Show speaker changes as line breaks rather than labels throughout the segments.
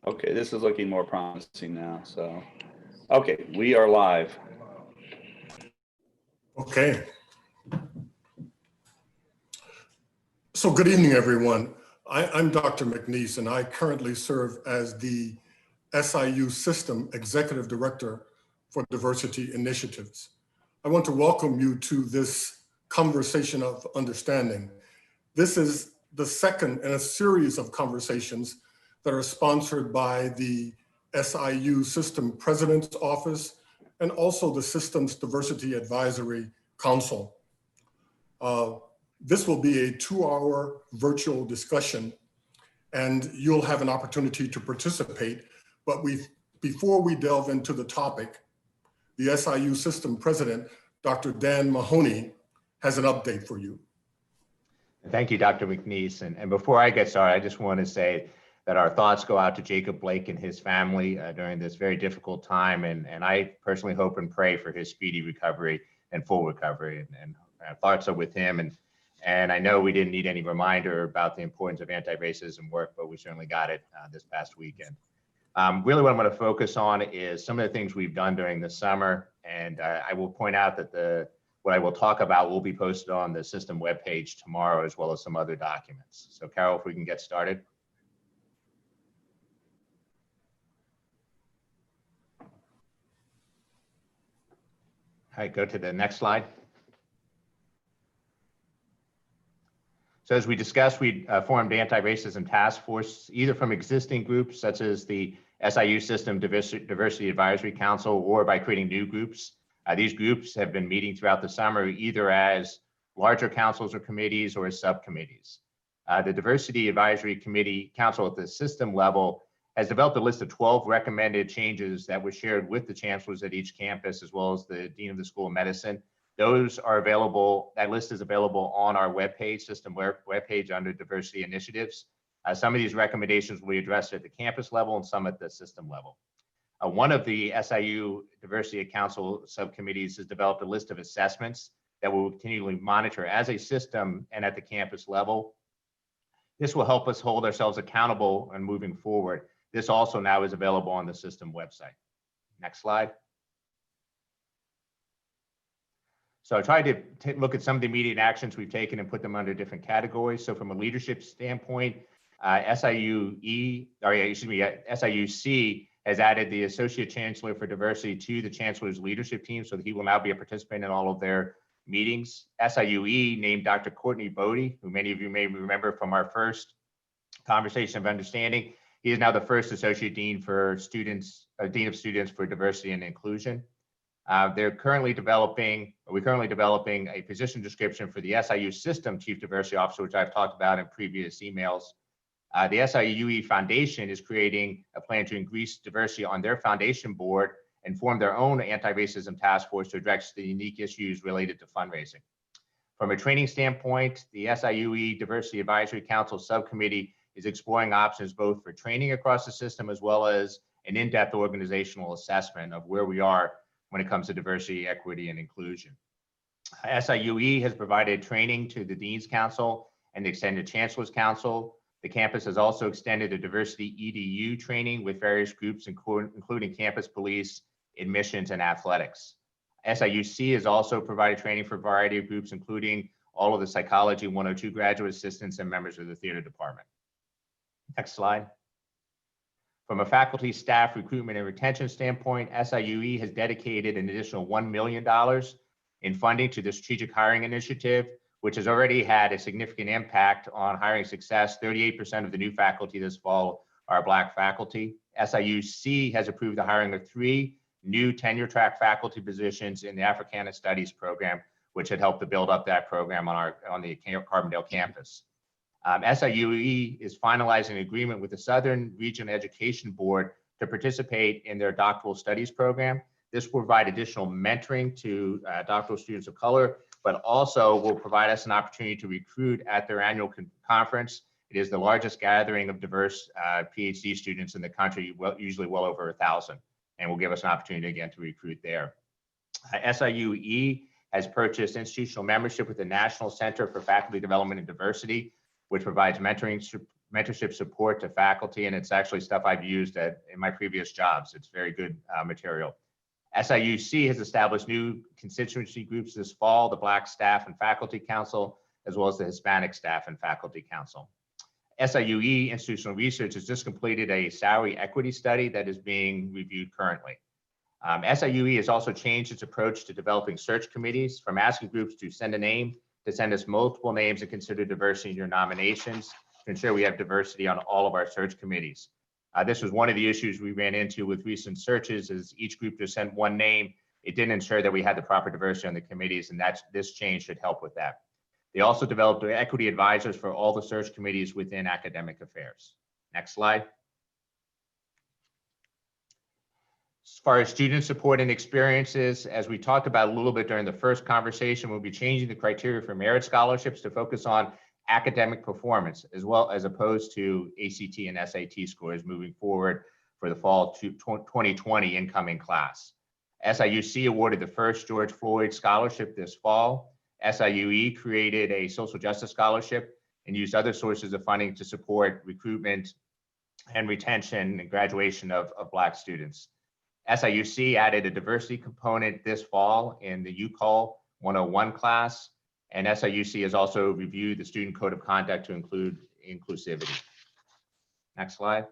Okay, this is looking more promising now. So, okay, we are live.
Okay. So good evening, everyone. I'm Dr. McNeese, and I currently serve as the SIU System Executive Director for Diversity Initiatives. I want to welcome you to this conversation of understanding. This is the second in a series of conversations that are sponsored by the SIU System President's Office and also the System's Diversity Advisory Council. This will be a 2-hour virtual discussion, and you'll have an opportunity to participate. But before we delve into the topic, the SIU System President, Dr. Dan Mahoney, has an update for you.
Thank you, Dr. McNeese. And before I get started, I just want to say that our thoughts go out to Jacob Blake and his family during this very difficult time. And I personally hope and pray for his speedy recovery and full recovery. And our thoughts are with him. And I know we didn't need any reminder about the importance of anti-racism work, but we certainly got it this past weekend. Really what I'm going to focus on is some of the things we've done during the summer. And I will point out that what I will talk about will be posted on the system webpage tomorrow, as well as some other documents. So Carol, if we can get started. All right, go to the next slide. So as we discussed, we formed anti-racism task force, either from existing groups such as the SIU System Diversity Advisory Council, or by creating new groups. These groups have been meeting throughout the summer, either as larger councils or committees or as subcommittees. The Diversity Advisory Council at the system level has developed a list of 12 recommended changes that were shared with the chancellors at each campus, as well as the Dean of the School of Medicine. Those are available, that list is available on our webpage, system webpage under diversity initiatives. Some of these recommendations will be addressed at the campus level and some at the system level. One of the SIU Diversity Council subcommittees has developed a list of assessments that we will continually monitor as a system and at the campus level. This will help us hold ourselves accountable and moving forward. This also now is available on the system website. Next slide. So I tried to look at some of the immediate actions we've taken and put them under different categories. So from a leadership standpoint, SIUC has added the Associate Chancellor for Diversity to the Chancellor's leadership team, so that he will now be a participant in all of their meetings. SIUE named Dr. Courtney Bodie, who many of you may remember from our first conversation of understanding. He is now the first Associate Dean for Students, Dean of Students for Diversity and Inclusion. We're currently developing a position description for the SIU System Chief Diversity Officer, which I've talked about in previous emails. The SIUE Foundation is creating a plan to increase diversity on their foundation board and form their own anti-racism task force to address the unique issues related to fundraising. From a training standpoint, the SIUE Diversity Advisory Council subcommittee is exploring options both for training across the system, as well as an in-depth organizational assessment of where we are when it comes to diversity, equity, and inclusion. SIUE has provided training to the Dean's Council and the Extended Chancellor's Council. The campus has also extended a diversity EDU training with various groups, including campus police, admissions, and athletics. SIUC has also provided training for a variety of groups, including all of the Psychology 102 graduate assistants and members of the theater department. Next slide. From a faculty, staff, recruitment, and retention standpoint, SIUE has dedicated an additional $1 million in funding to the Strategic Hiring Initiative, which has already had a significant impact on hiring success. 38% of the new faculty this fall are Black faculty. SIUC has approved the hiring of 3 new tenure track faculty positions in the Africana Studies program, which had helped to build up that program on the Carbondale campus. SIUE is finalizing an agreement with the Southern Region Education Board to participate in their doctoral studies program. This will provide additional mentoring to doctoral students of color, but also will provide us an opportunity to recruit at their annual conference. It is the largest gathering of diverse PhD students in the country, usually well over 1,000, and will give us an opportunity again to recruit there. SIUE has purchased institutional membership with the National Center for Faculty Development and Diversity, which provides mentoring mentorship support to faculty, and it's actually stuff I've used in my previous jobs. It's very good material. SIUC has established new constituency groups this fall, the Black Staff and Faculty Council, as well as the Hispanic Staff and Faculty Council. SIUE Institutional Research has just completed a salary equity study that is being reviewed currently. SIUE has also changed its approach to developing search committees from asking groups to send a name to send us multiple names and consider diversity in your nominations to ensure we have diversity on all of our search committees. This was one of the issues we ran into with recent searches, is each group just sent one name. It didn't ensure that we had the proper diversity on the committees, and this change should help with that. They also developed equity advisors for all the search committees within academic affairs. Next slide. As far as student support and experiences, as we talked about a little bit during the first conversation, we'll be changing the criteria for merit scholarships to focus on academic performance, as well as opposed to ACT and SAT scores moving forward for the fall 2020 incoming class. SIUC awarded the first George Floyd scholarship this fall. SIUE created a social justice scholarship and used other sources of funding to support recruitment and retention and graduation of Black students. SIUC added a diversity component this fall in the UCall 101 class, and SIUC has also reviewed the student code of conduct to include inclusivity. Next slide.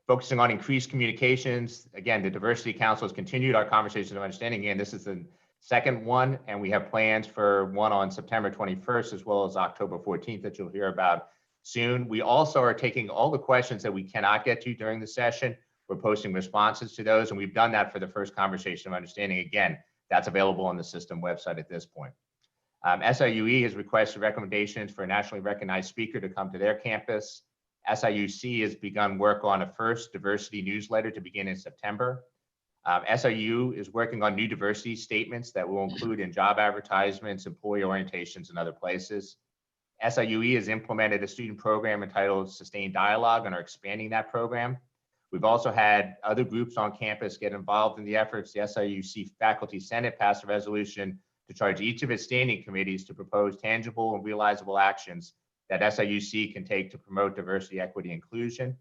Focusing on increased communications. Again, the Diversity Council has continued our conversation of understanding. Again, this is the second one, and we have plans for one on September 21st, as well as October 14th that you'll hear about soon. We also are taking all the questions that we cannot get to during the session. We're posting responses to those, and we've done that for the first conversation of understanding. Again, that's available on the system website at this point. SIUE has requested recommendations for a nationally recognized speaker to come to their campus. SIUC has begun work on a first diversity newsletter to begin in September. SIU is working on new diversity statements that will include in job advertisements, employee orientations, and other places. SIUE has implemented a student program entitled Sustained Dialogue and are expanding that program. We've also had other groups on campus get involved in the efforts. The SIUC Faculty Senate passed a resolution to charge each of its standing committees to propose tangible and realizable actions that SIUC can take to promote diversity, equity, inclusion.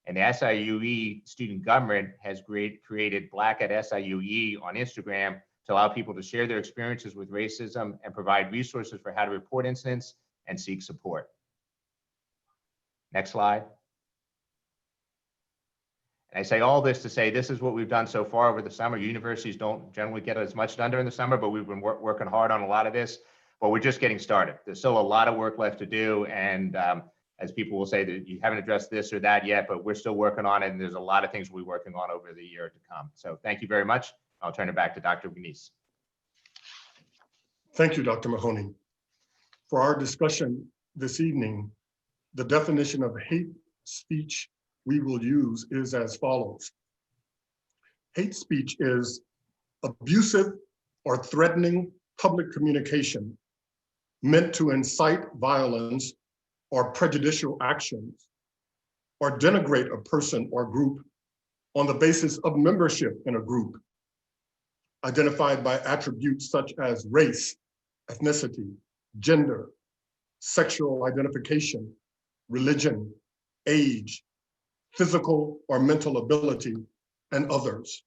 And the SIUE student government has created Black at SIUE on Instagram to allow people to share their experiences with racism and provide resources for how to report incidents and seek support. Next slide. And I say all this to say this is what we've done so far over the summer. Universities don't generally get as much done during the summer, but we've been working hard on a lot of this, but we're just getting started. There's still a lot of work left to do. And as people will say that you haven't addressed this or that yet, but we're still working on it. And there's a lot of things we'll be working on over the year to come. So thank you very much. I'll turn it back to Dr. McNeese.
Thank you, Dr. Mahoney. For our discussion this evening, the definition of hate speech we will use is as follows. Hate speech is abusive or threatening public communication meant to incite violence or prejudicial actions or denigrate a person or group on the basis of membership in a group, identified by attributes such as race, ethnicity, gender, sexual identification, religion, age, physical or mental ability, and others.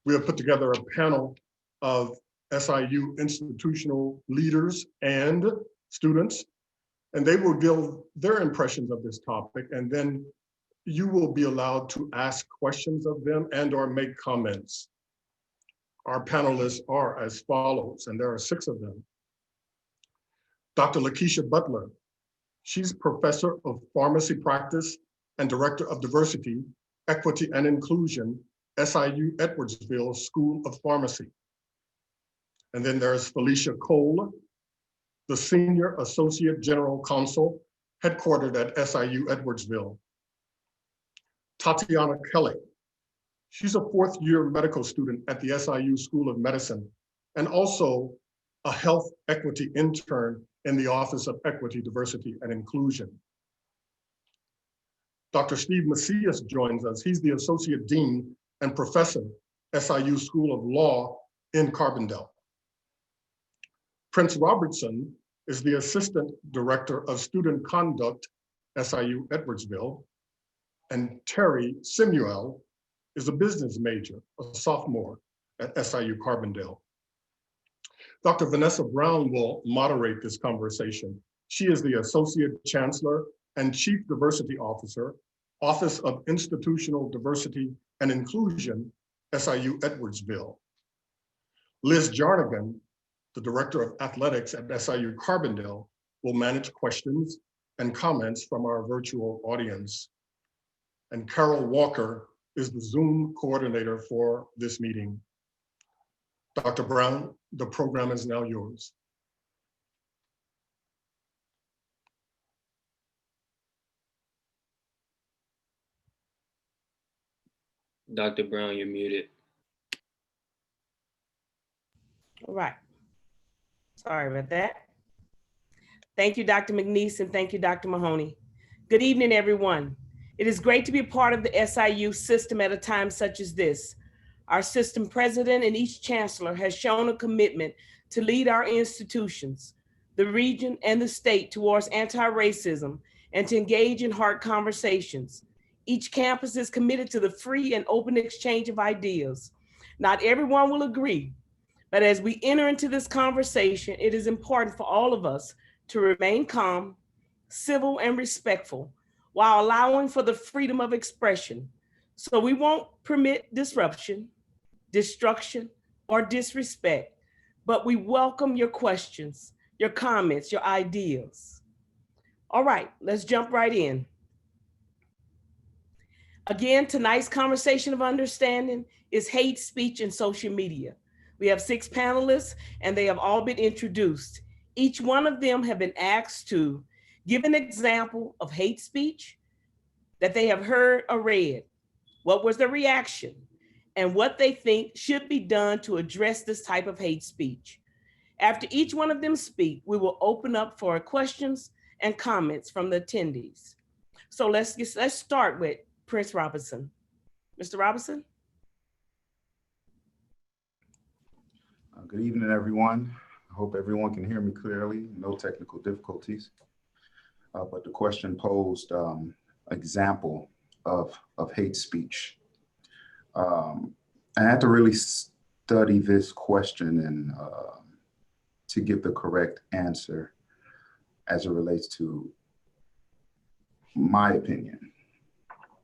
We have put together a panel of SIU institutional leaders and students, and they will give their impressions of this topic, and then you will be allowed to ask questions of them and or make comments. Our panelists are as follows, and there are 6 of them. Dr. Lakeisha Butler, she's professor of pharmacy practice and Director of Diversity, Equity, and Inclusion, SIU Edwardsville School of Pharmacy. And then there's Felicia Cole, the Senior Associate General Counsel, headquartered at SIU Edwardsville. Tatiana Kelly, she's a 4th year medical student at the SIU School of Medicine, and also a health equity intern in the Office of Equity, Diversity, and Inclusion. Dr. Steve Macias joins us. He's the Associate Dean and Professor, SIU School of Law in Carbondale. Prince Robertson is the Assistant Director of Student Conduct, SIU Edwardsville. And Terry Simuel is a business major, a sophomore at SIU Carbondale. Dr. Vanessa Brown will moderate this conversation. She is the Associate Chancellor and Chief Diversity Officer, Office of Institutional Diversity and Inclusion, SIU Edwardsville. Liz Jarnigan, the Director of Athletics at SIU Carbondale, will manage questions and comments from our virtual audience. And Carol Walker is the Zoom coordinator for this meeting. Dr. Brown, the program is now yours.
Dr. Brown, you're muted.
All right. Sorry about that. Thank you, Dr. McNeese, and thank you, Dr. Mahoney. Good evening, everyone. It is great to be a part of the SIU system at a time such as this. Our system president and each chancellor has shown a commitment to lead our institutions, the region, and the state towards anti-racism and to engage in hard conversations. Each campus is committed to the free and open exchange of ideas. Not everyone will agree, but as we enter into this conversation, it is important for all of us to remain calm, civil, and respectful while allowing for the freedom of expression. So we won't permit disruption, destruction, or disrespect, but we welcome your questions, your comments, your ideas. All right, let's jump right in. Again, tonight's conversation of understanding is hate speech and social media. We have 6 panelists and they have all been introduced. Each one of them have been asked to give an example of hate speech that they have heard or read. What was their reaction? And what they think should be done to address this type of hate speech. After each one of them speak, we will open up for questions and comments from the attendees. So let's start with Prince Robertson. Mr. Robertson?
Good evening, everyone. I hope everyone can hear me clearly, no technical difficulties. But the question posed example of hate speech. I had to really study this question and to get the correct answer as it relates to my opinion.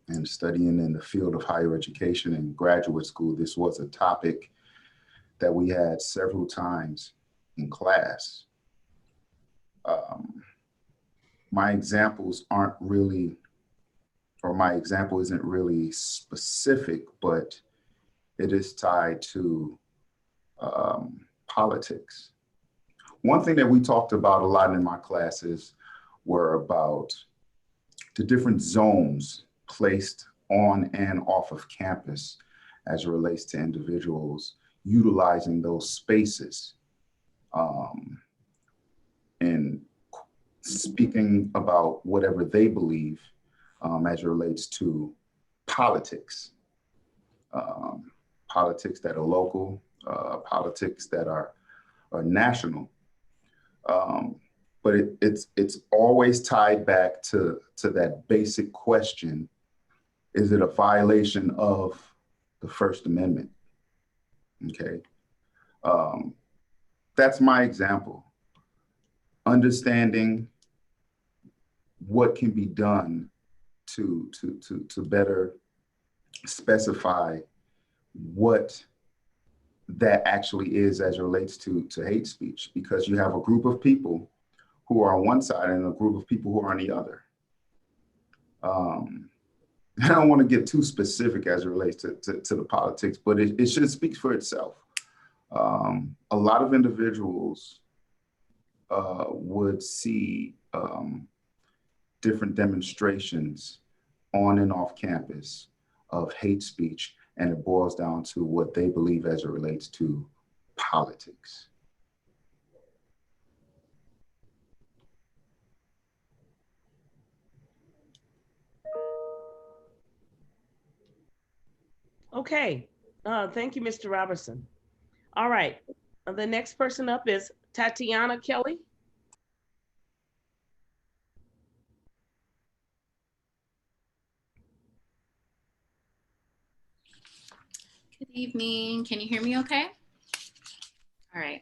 And studying in the field of higher education and graduate school, this was a topic that we had several times in class. My examples aren't really, or my example isn't really specific, but it is tied to politics. One thing that we talked about a lot in my classes were about the different zones placed on and off of campus as it relates to individuals utilizing those spaces and speaking about whatever they believe as it relates to politics. Politics that are local, politics that are national. But it's always tied back to that basic question: is it a violation of the First Amendment? Okay, that's my example. Understanding what can be done to better specify what that actually is as it relates to hate speech, because you have a group of people who are on one side and a group of people who are on the other. I don't want to get too specific as it relates to the politics, but it should speak for itself. A lot of individuals would see different demonstrations on and off campus of hate speech, and it boils down to what they believe as it relates to politics.
Okay, thank you, Mr. Robertson. All right, the next person up is Tatiana Kelly.
Good evening. Can you hear me okay? All right.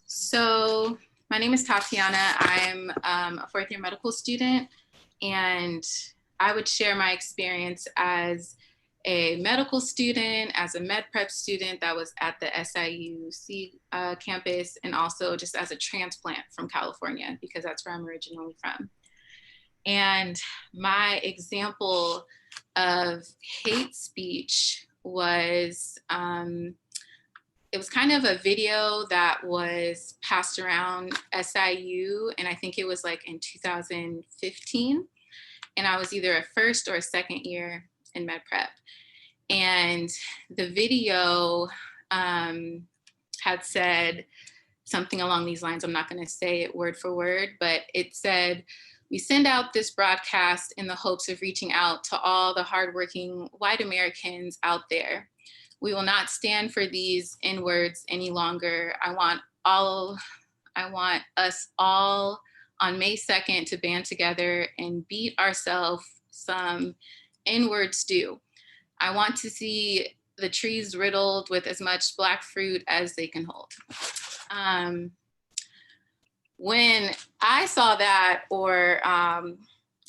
So my name is Tatiana. I'm a fourth year medical student, and I would share my experience as a medical student, as a med prep student that was at the SIUC campus, and also just as a transplant from California, because that's where I'm originally from. And my example of hate speech was, it was kind of a video that was passed around SIU, and I think it was like in 2015. And I was either a first or a second year in med prep. And the video had said something along these lines. I'm not going to say it word for word, but it said, "We send out this broadcast in the hopes of reaching out to all the hardworking white Americans out there. We will not stand for these N-words any longer. I want us all on May 2nd to band together and beat ourselves some N-words due. I want to see the trees riddled with as much Black fruit as they can hold." When I saw that, or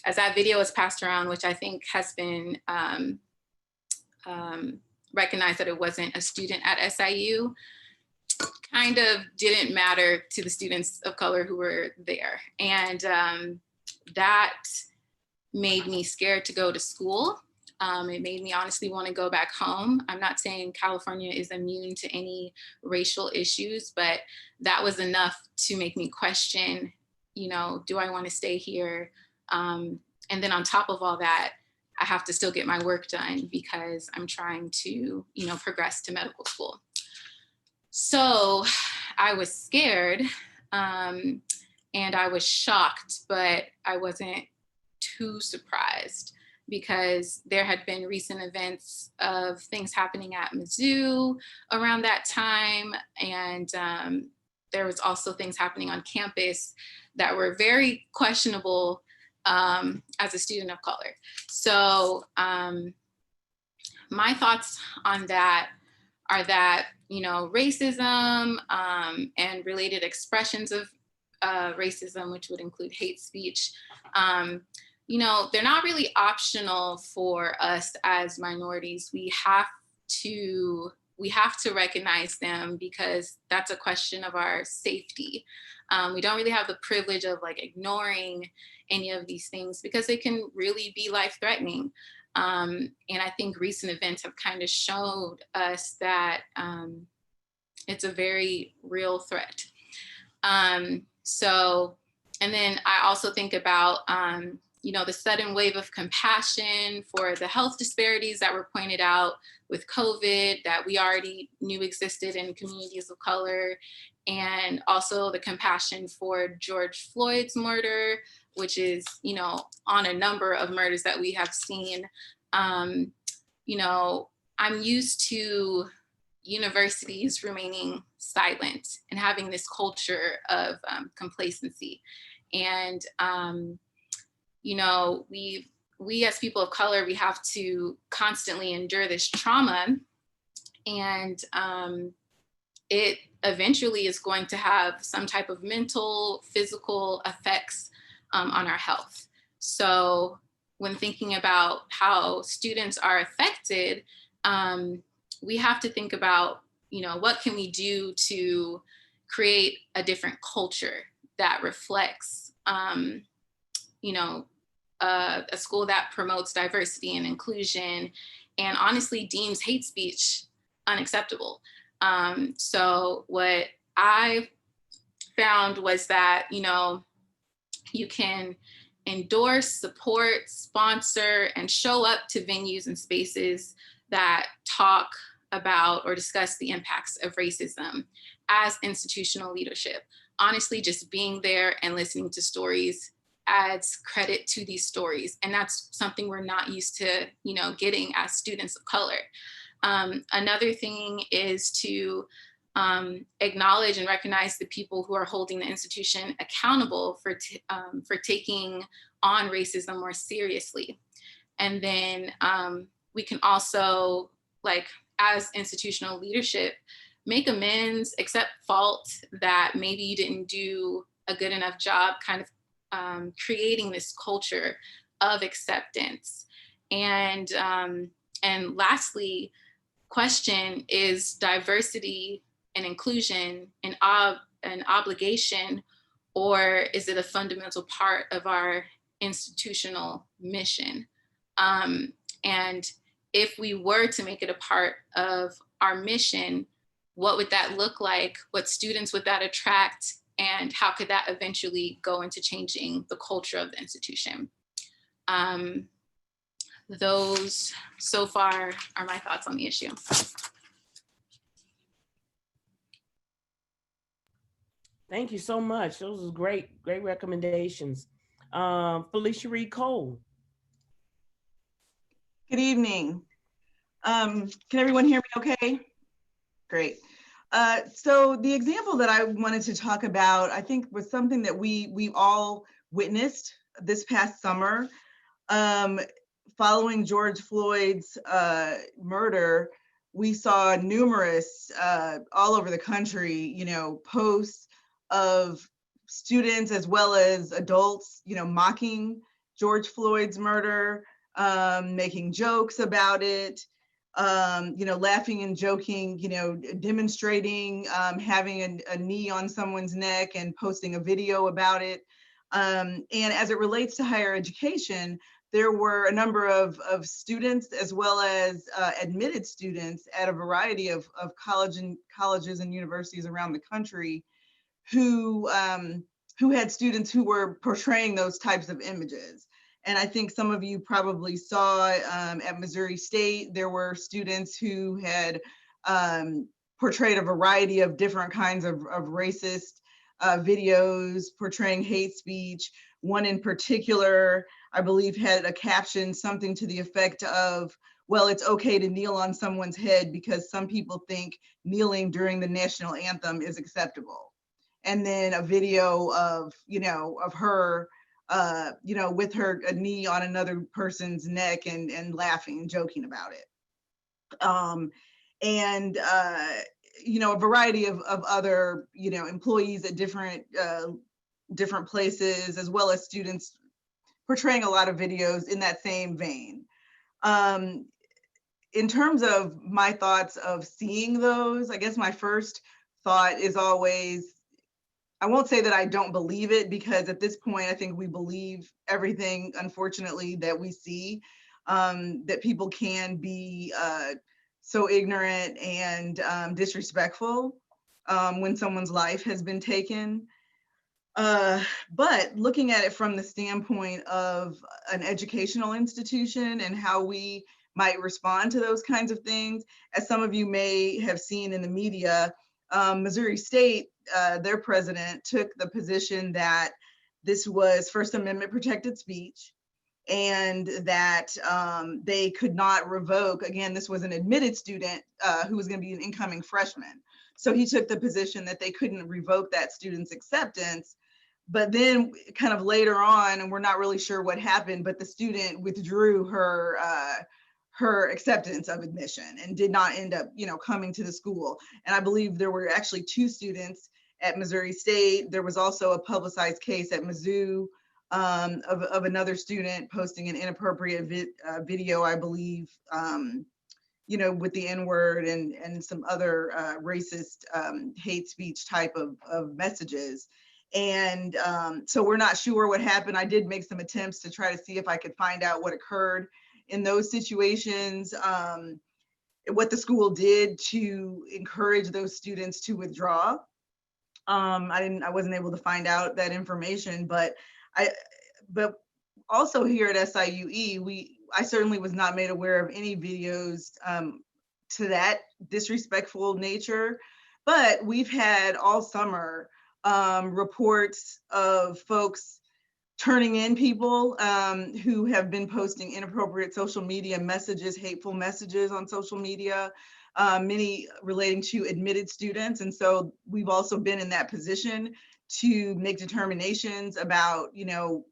as that video was passed around, which I think has been recognized that it wasn't a student at SIU, kind of didn't matter to the students of color who were there. And that made me scared to go to school. It made me honestly want to go back home. I'm not saying California is immune to any racial issues, but that was enough to make me question, you know, do I want to stay here? And then on top of all that, I have to still get my work done because I'm trying to, you know, progress to medical school. So I was scared and I was shocked, but I wasn't too surprised, because there had been recent events of things happening at Mizzou around that time. And there was also things happening on campus that were very questionable as a student of color. So my thoughts on that are that, you know, racism and related expressions of racism, which would include hate speech, you know, they're not really optional for us as minorities. We have to recognize them, because that's a question of our safety. We don't really have the privilege of like ignoring any of these things, because they can really be life-threatening. And I think recent events have kind of showed us that it's a very real threat. So, and then I also think about, you know, the sudden wave of compassion for the health disparities that were pointed out with COVID that we already knew existed in communities of color, and also the compassion for George Floyd's murder, which is, you know, on a number of murders that we have seen. You know, I'm used to universities remaining silent and having this culture of complacency. And, you know, we as people of color, we have to constantly endure this trauma, and it eventually is going to have some type of mental, physical effects on our health. So when thinking about how students are affected, we have to think about, you know, what can we do to create a different culture that reflects, you know, a school that promotes diversity and inclusion, and honestly deems hate speech unacceptable. So what I found was that, you know, you can endorse, support, sponsor, and show up to venues and spaces that talk about or discuss the impacts of racism as institutional leadership. Honestly, just being there and listening to stories adds credit to these stories. And that's something we're not used to, you know, getting as students of color. Another thing is to acknowledge and recognize the people who are holding the institution accountable for taking on racism more seriously. And then we can also like as institutional leadership, make amends, accept fault that maybe you didn't do a good enough job kind of creating this culture of acceptance. And lastly, question, is diversity and inclusion an obligation, or is it a fundamental part of our institutional mission? And if we were to make it a part of our mission, what would that look like? What students would that attract? And how could that eventually go into changing the culture of the institution? Those so far are my thoughts on the issue.
Thank you so much. Those are great recommendations. Felicia Reed Cole.
Good evening. Can everyone hear me okay? Great. So the example that I wanted to talk about, I think, was something that we all witnessed this past summer. Following George Floyd's murder, we saw numerous, all over the country, you know, posts of students as well as adults, you know, mocking George Floyd's murder, making jokes about it, you know, laughing and joking, you know, demonstrating, having a knee on someone's neck and posting a video about it. And as it relates to higher education, there were a number of students as well as admitted students at a variety of colleges and universities around the country who had students who were portraying those types of images. And I think some of you probably saw at Missouri State, there were students who had portrayed a variety of different kinds of racist videos portraying hate speech. One in particular, I believe, had a caption, something to the effect of, well, it's okay to kneel on someone's head because some people think kneeling during the national anthem is acceptable. And then a video of, you know, of her, you know, with her a knee on another person's neck and laughing and joking about it. You know, a variety of other, you know, employees at different places, as well as students portraying a lot of videos in that same vein. In terms of my thoughts of seeing those, I guess my first thought is always, I won't say that I don't believe it, because at this point, I think we believe everything, unfortunately, that we see, that people can be so ignorant and disrespectful when someone's life has been taken. But looking at it from the standpoint of an educational institution and how we might respond to those kinds of things, as some of you may have seen in the media, Missouri State, their president took the position that this was First Amendment protected speech, and that they could not revoke, again, this was an admitted student who was going to be an incoming freshman. So he took the position that they couldn't revoke that student's acceptance. But then kind of later on, and we're not really sure what happened, but the student withdrew her her acceptance of admission and did not end up, you know, coming to the school. And I believe there were actually 2 students at Missouri State. There was also a publicized case at Mizzou of another student posting an inappropriate video, I believe, you know, with the N-word and some other racist hate speech type of messages. And so we're not sure what happened. I did make some attempts to try to see if I could find out what occurred in those situations, what the school did to encourage those students to withdraw. I wasn't able to find out that information, but also here at SIUE, I certainly was not made aware of any videos to that disrespectful nature, but we've had all summer reports of folks turning in people who have been posting inappropriate social media messages, hateful messages on social media, many relating to admitted students. And so we've also been in that position to make determinations about, you know,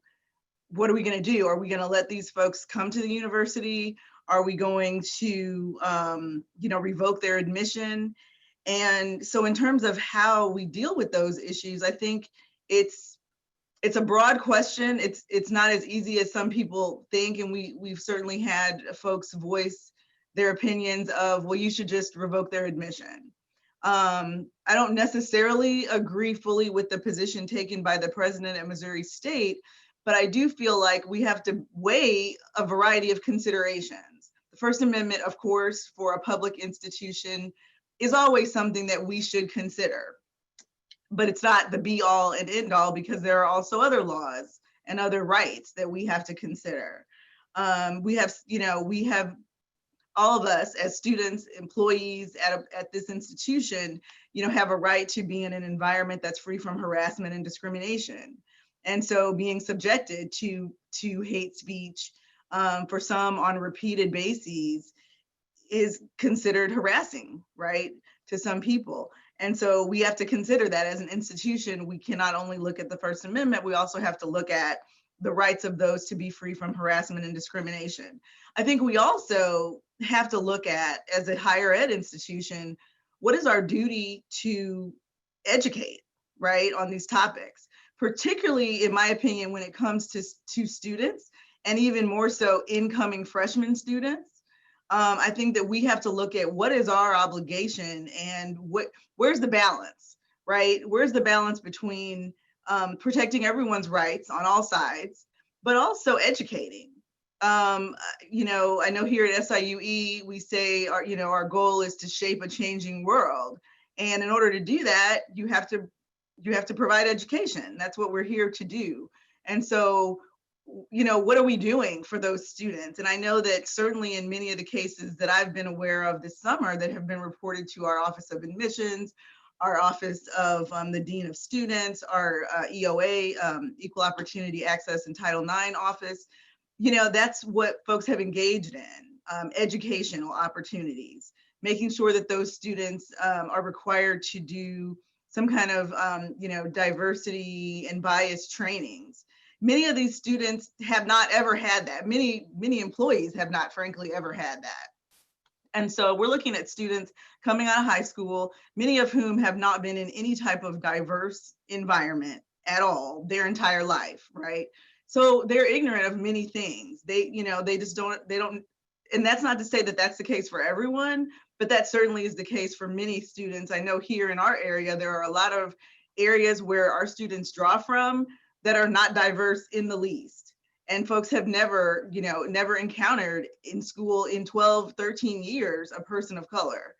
what are we going to do? Are we going to let these folks come to the university? Are we going to, revoke their admission? And so in terms of how we deal with those issues, I think it's a broad question. It's not as easy as some people think. And we've certainly had folks voice their opinions of, well, you should just revoke their admission. I don't necessarily agree fully with the position taken by the president at Missouri State, but I do feel like we have to weigh a variety of considerations. The First Amendment, of course, for a public institution is always something that we should consider, but it's not the be all and end all, because there are also other laws and other rights that we have to consider. We have all of us as students, employees at this institution, have a right to be in an environment that's free from harassment and discrimination. And so being subjected to hate speech for some on repeated bases is considered harassing, right, to some people. And so we have to consider that as an institution. We cannot only look at the First Amendment, we also have to look at the rights of those to be free from harassment and discrimination. I think we also have to look at, as a higher ed institution, what is our duty to educate, right, on these topics, particularly, in my opinion, when it comes to students, and even more so incoming freshman students. I think that we have to look at what is our obligation and where's the balance, right? Where's the balance between protecting everyone's rights on all sides, but also educating. I know here at SIUE, we say our goal is to shape a changing world. And in order to do that, you have to provide education. That's what we're here to do. And so, what are we doing for those students? And I know that certainly in many of the cases that I've been aware of this summer that have been reported to our Office of Admissions, our Office of the Dean of Students, our EOA, Equal Opportunity Access and Title IX Office, that's what folks have engaged in, educational opportunities, making sure that those students are required to do some kind of, diversity and bias trainings. Many of these students have not ever had that. Many employees have not, frankly, ever had that. And so we're looking at students coming out of high school, many of whom have not been in any type of diverse environment at all their entire life, right? So they're ignorant of many things. They don't, and that's not to say that that's the case for everyone, but that certainly is the case for many students. I know here in our area, there are a lot of areas where our students draw from that are not diverse in the least. And folks have never encountered in school in 12, 13 years, a person of color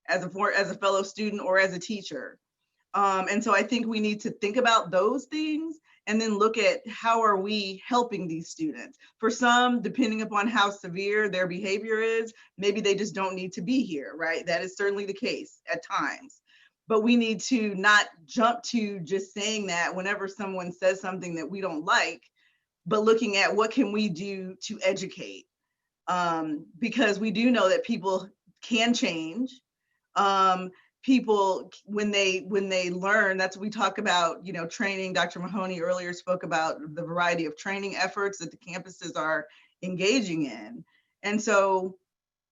as a fellow student or as a teacher. And so I think we need to think about those things and then look at how are we helping these students. For some, depending upon how severe their behavior is, maybe they just don't need to be here, right? That is certainly the case at times. But we need to not jump to just saying that whenever someone says something that we don't like, but looking at what can we do to educate, because we do know that people can change. People, when they learn, that's what we talk about, training. Dr. Mahoney earlier spoke about the variety of training efforts that the campuses are engaging in. And so,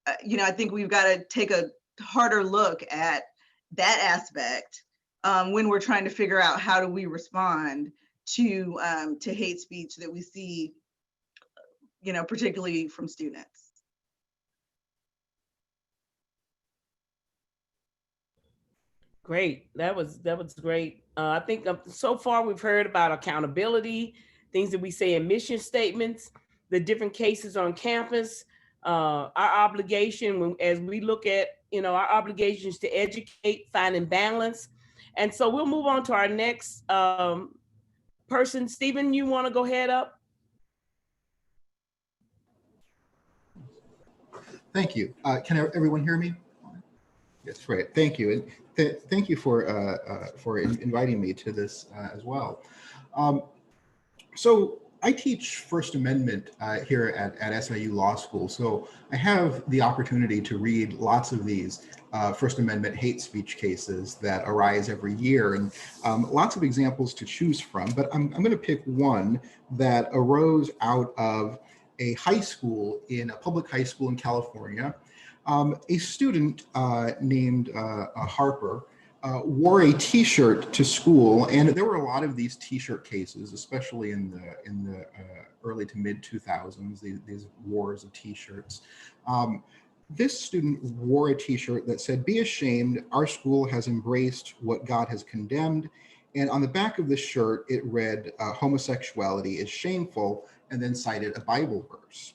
I think we've got to take a harder look at that aspect when we're trying to figure out how do we respond to hate speech that we see, particularly from students.
Great. That was great. I think so far we've heard about accountability, things that we say in mission statements, the different cases on campus, our obligation as we look at, our obligations to educate, finding balance. And so we'll move on to our next person. Stephen, you want to go ahead up?
Thank you. Can everyone hear me? Yes, great. Thank you. And thank you for inviting me to this as well. So I teach First Amendment here at SIU Law School. So I have the opportunity to read lots of these First Amendment hate speech cases that arise every year, and lots of examples to choose from. But I'm going to pick one that arose out of a high school in a public high school in California. A student named Harper wore a T-shirt to school, and there were a lot of these T-shirt cases, especially in the early to mid 2000s. These wars of T-shirts. This student wore a T-shirt that said, "Be ashamed, our school has embraced what God has condemned." And on the back of the shirt, it read, "Homosexuality is shameful," and then cited a Bible verse.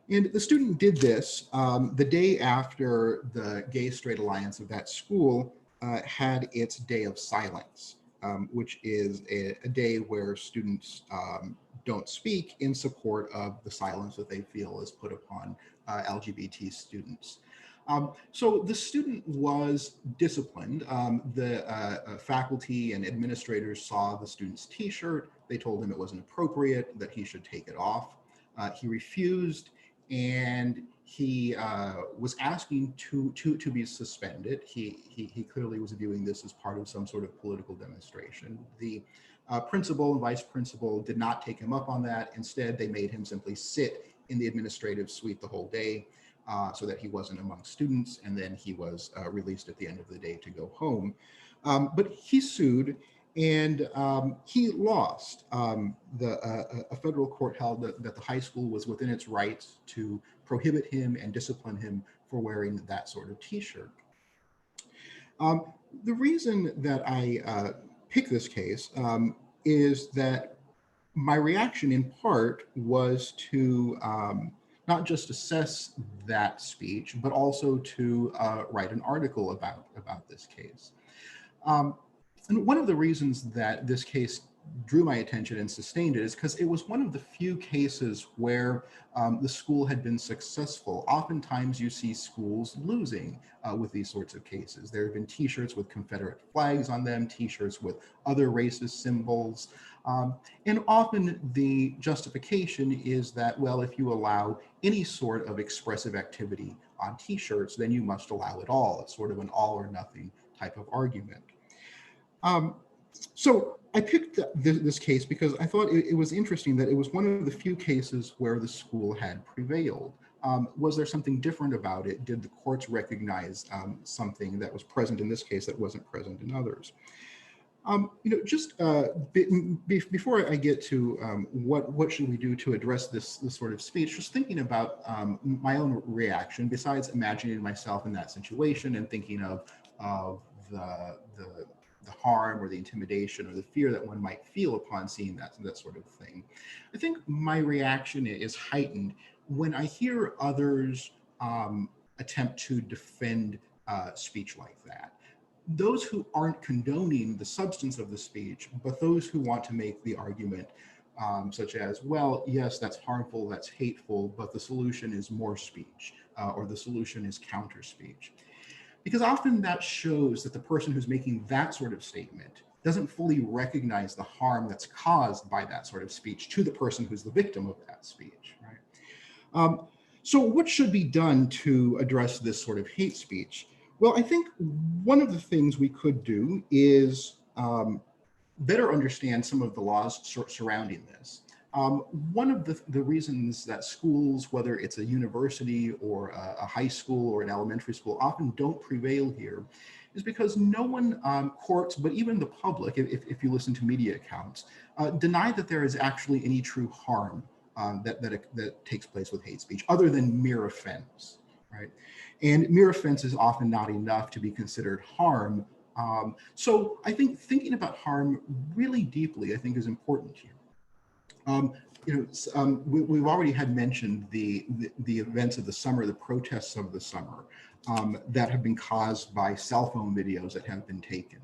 And the student did this the day after the Gay Straight Alliance of that school had its day of silence, which is a day where students don't speak in support of the silence that they feel is put upon LGBT students. So the student was disciplined. The faculty and administrators saw the student's T-shirt. They told him it wasn't appropriate, that he should take it off. He refused, and he was asking to be suspended. He clearly was viewing this as part of some sort of political demonstration. The principal and vice principal did not take him up on that. Instead, they made him simply sit in the administrative suite the whole day so that he wasn't among students, and then he was released at the end of the day to go home. But he sued, and he lost. A federal court held that the high school was within its rights to prohibit him and discipline him for wearing that sort of T-shirt. The reason that I picked this case is that my reaction in part was to not just assess that speech, but also to write an article about this case. And one of the reasons that this case drew my attention and sustained it is because it was one of the few cases where the school had been successful. Oftentimes you see schools losing with these sorts of cases. There have been T-shirts with Confederate flags on them, T-shirts with other racist symbols. And often the justification is that, well, if you allow any sort of expressive activity on T-shirts, then you must allow it all. It's sort of an all or nothing type of argument. So I picked this case because I thought it was interesting that it was one of the few cases where the school had prevailed. Was there something different about it? Did the courts recognize something that was present in this case that wasn't present in others? Just before I get to what should we do to address this sort of speech, just thinking about my own reaction, besides imagining myself in that situation and thinking of the harm or the intimidation or the fear that one might feel upon seeing that sort of thing. I think my reaction is heightened when I hear others attempt to defend speech like that. Those who aren't condoning the substance of the speech, but those who want to make the argument such as, well, yes, that's harmful, that's hateful, but the solution is more speech, or the solution is counter speech. Because often that shows that the person who's making that sort of statement doesn't fully recognize the harm that's caused by that sort of speech to the person who's the victim of that speech, right? So what should be done to address this sort of hate speech? Well, I think one of the things we could do is better understand some of the laws surrounding this. One of the reasons that schools, whether it's a university or a high school or an elementary school, often don't prevail here is because no one, courts, but even the public, if you listen to media accounts, deny that there is actually any true harm that takes place with hate speech other than mere offense, right? And mere offense is often not enough to be considered harm. So I think thinking about harm really deeply, I think, is important here. We've already had mentioned the events of the summer, the protests of the summer that have been caused by cell phone videos that have been taken.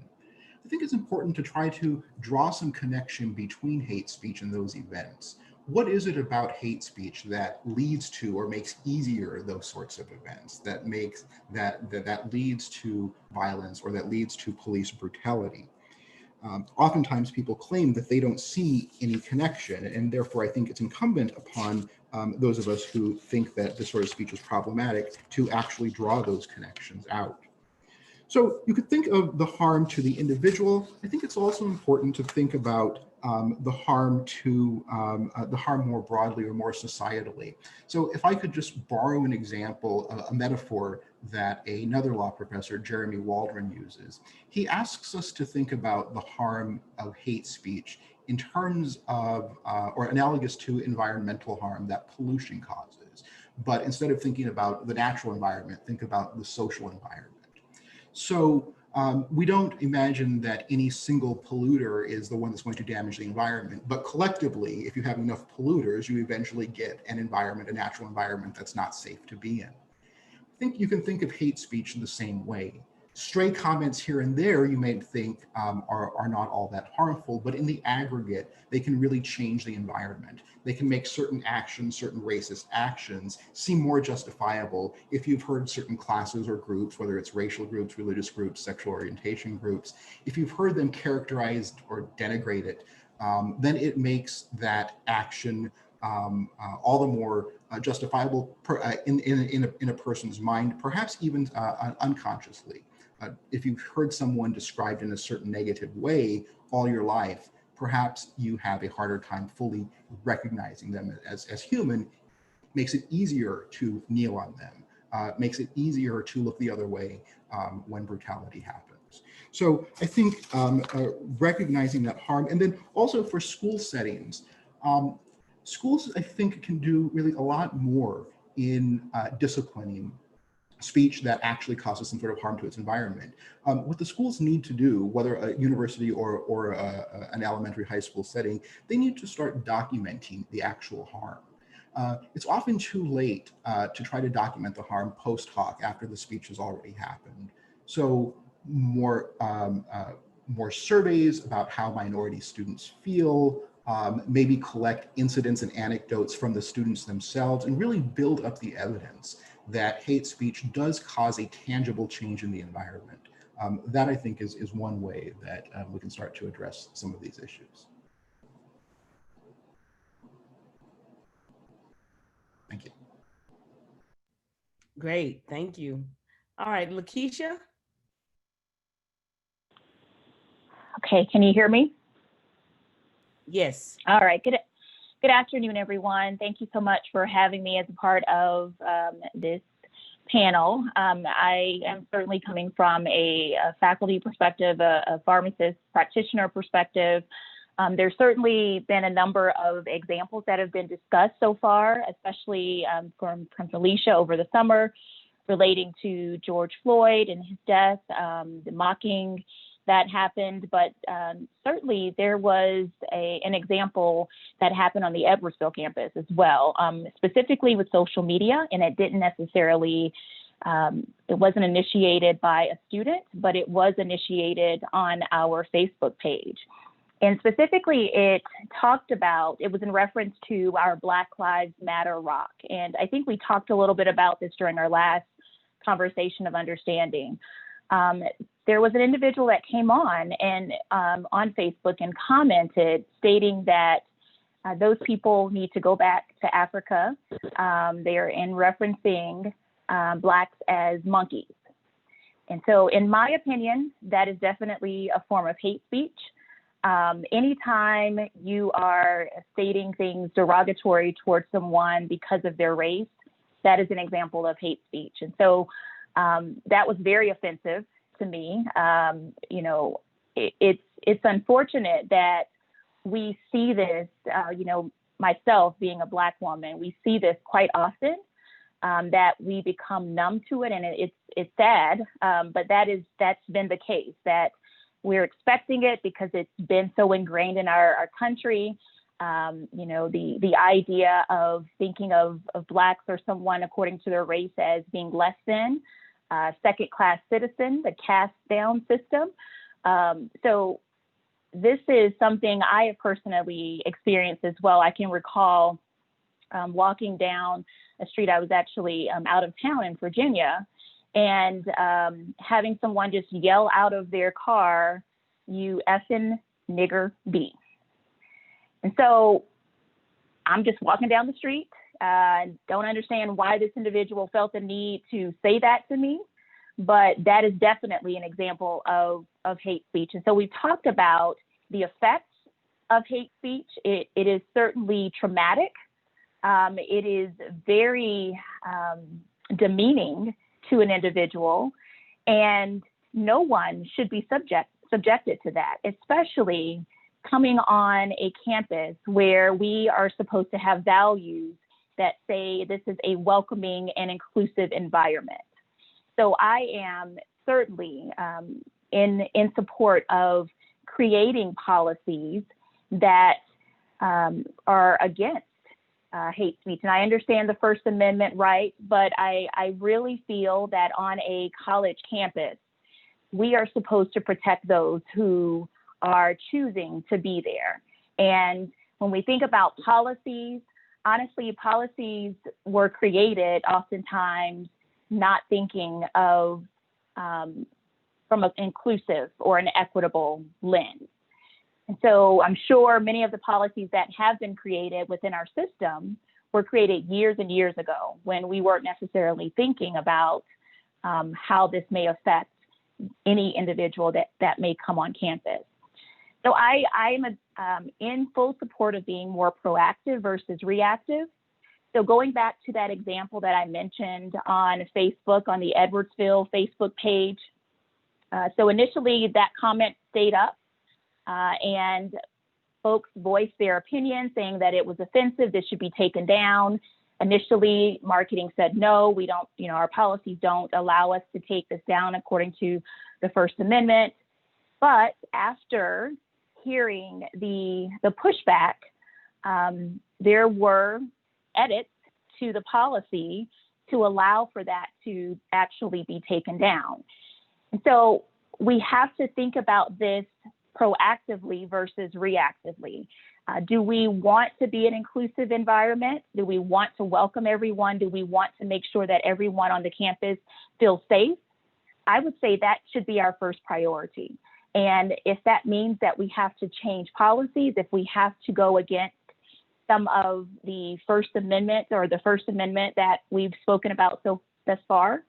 I think it's important to try to draw some connection between hate speech and those events. What is it about hate speech that leads to or makes easier those sorts of events, that makes that leads to violence or that leads to police brutality? Oftentimes people claim that they don't see any connection, and therefore I think it's incumbent upon those of us who think that this sort of speech is problematic to actually draw those connections out. So you could think of the harm to the individual. I think it's also important to think about the harm more broadly or more societally. So if I could just borrow an example, a metaphor that another law professor, Jeremy Waldron, uses. He asks us to think about the harm of hate speech in terms of, or analogous to environmental harm that pollution causes. But instead of thinking about the natural environment, think about the social environment. So we don't imagine that any single polluter is the one that's going to damage the environment, but collectively, if you have enough polluters, you eventually get an environment, a natural environment that's not safe to be in. I think you can think of hate speech in the same way. Stray comments here and there you may think are not all that harmful, but in the aggregate, they can really change the environment. They can make certain actions, certain racist actions, seem more justifiable if you've heard certain classes or groups, whether it's racial groups, religious groups, sexual orientation groups, if you've heard them characterized or denigrate it, then it makes that action all the more justifiable in a person's mind, perhaps even unconsciously. If you've heard someone described in a certain negative way all your life, perhaps you have a harder time fully recognizing them as human. Makes it easier to kneel on them, makes it easier to look the other way when brutality happens. So I think recognizing that harm, and then also for school settings, schools, I think, can do really a lot more in disciplining speech that actually causes some sort of harm to its environment. What the schools need to do, whether a university or an elementary high school setting, they need to start documenting the actual harm. It's often too late to try to document the harm post hoc after the speech has already happened. So more surveys about how minority students feel, maybe collect incidents and anecdotes from the students themselves and really build up the evidence that hate speech does cause a tangible change in the environment. That, I think, is one way that we can start to address some of these issues. Thank you.
Great, thank you. All right, Lakeisha?
Okay, can you hear me?
Yes.
All right, good afternoon, everyone. Thank you so much for having me as a part of this panel. I am certainly coming from a faculty perspective, a pharmacist practitioner perspective. There's certainly been a number of examples that have been discussed so far, especially from Felicia over the summer relating to George Floyd and his death, the mocking that happened, but certainly there was an example that happened on the Edwardsville campus as well, specifically with social media, and it didn't necessarily, it wasn't initiated by a student, but it was initiated on our Facebook page. And specifically, it talked about, it was in reference to our Black Lives Matter rock. And I think we talked a little bit about this during our last conversation of understanding. There was an individual that came on and on Facebook and commented stating that those people need to go back to Africa. They are in referencing Blacks as monkeys. And so in my opinion, that is definitely a form of hate speech. Anytime you are stating things derogatory towards someone because of their race, that is an example of hate speech. And so that was very offensive to me. You know, it's unfortunate that we see this, you know, myself being a Black woman, we see this quite often, that we become numb to it, and it's sad, but that's been the case, that we're expecting it because it's been so ingrained in our country. You know, the idea of thinking of Blacks or someone according to their race as being less than, second-class citizen, the caste down system. So this is something I have personally experienced as well. I can recall walking down a street. I was actually out of town in Virginia, and having someone just yell out of their car, "You effing nigger B." And so I'm just walking down the street. Don't understand why this individual felt the need to say that to me. but that is definitely an example of hate speech. And so we've talked about the effects of hate speech. It is certainly traumatic. It is very demeaning to an individual, and no one should be subjected to that, especially coming on a campus where we are supposed to have values that say this is a welcoming and inclusive environment. So I am certainly in support of creating policies that are against hate speech. And I understand the First Amendment right, but I really feel that on a college campus, we are supposed to protect those who are choosing to be there. And when we think about policies, honestly, policies were created oftentimes not thinking of from an inclusive or an equitable lens. And so I'm sure many of the policies that have been created within our system were created years and years ago when we weren't necessarily thinking about how this may affect any individual that may come on campus. So I'm in full support of being more proactive versus reactive. So going back to that example that I mentioned on Facebook, on the Edwardsville Facebook page. So initially that comment stayed up and folks voiced their opinion saying that it was offensive, this should be taken down. Initially, marketing said, no, we don't, our policies don't allow us to take this down according to the First Amendment. But after hearing the pushback, there were edits to the policy to allow for that to actually be taken down. And so we have to think about this proactively versus reactively. Do we want to be an inclusive environment? Do we want to welcome everyone? Do we want to make sure that everyone on the campus feels safe? I would say that should be our first priority. And if that means that we have to change policies, if we have to go against some of the First Amendment or the First Amendment that we've spoken about thus far,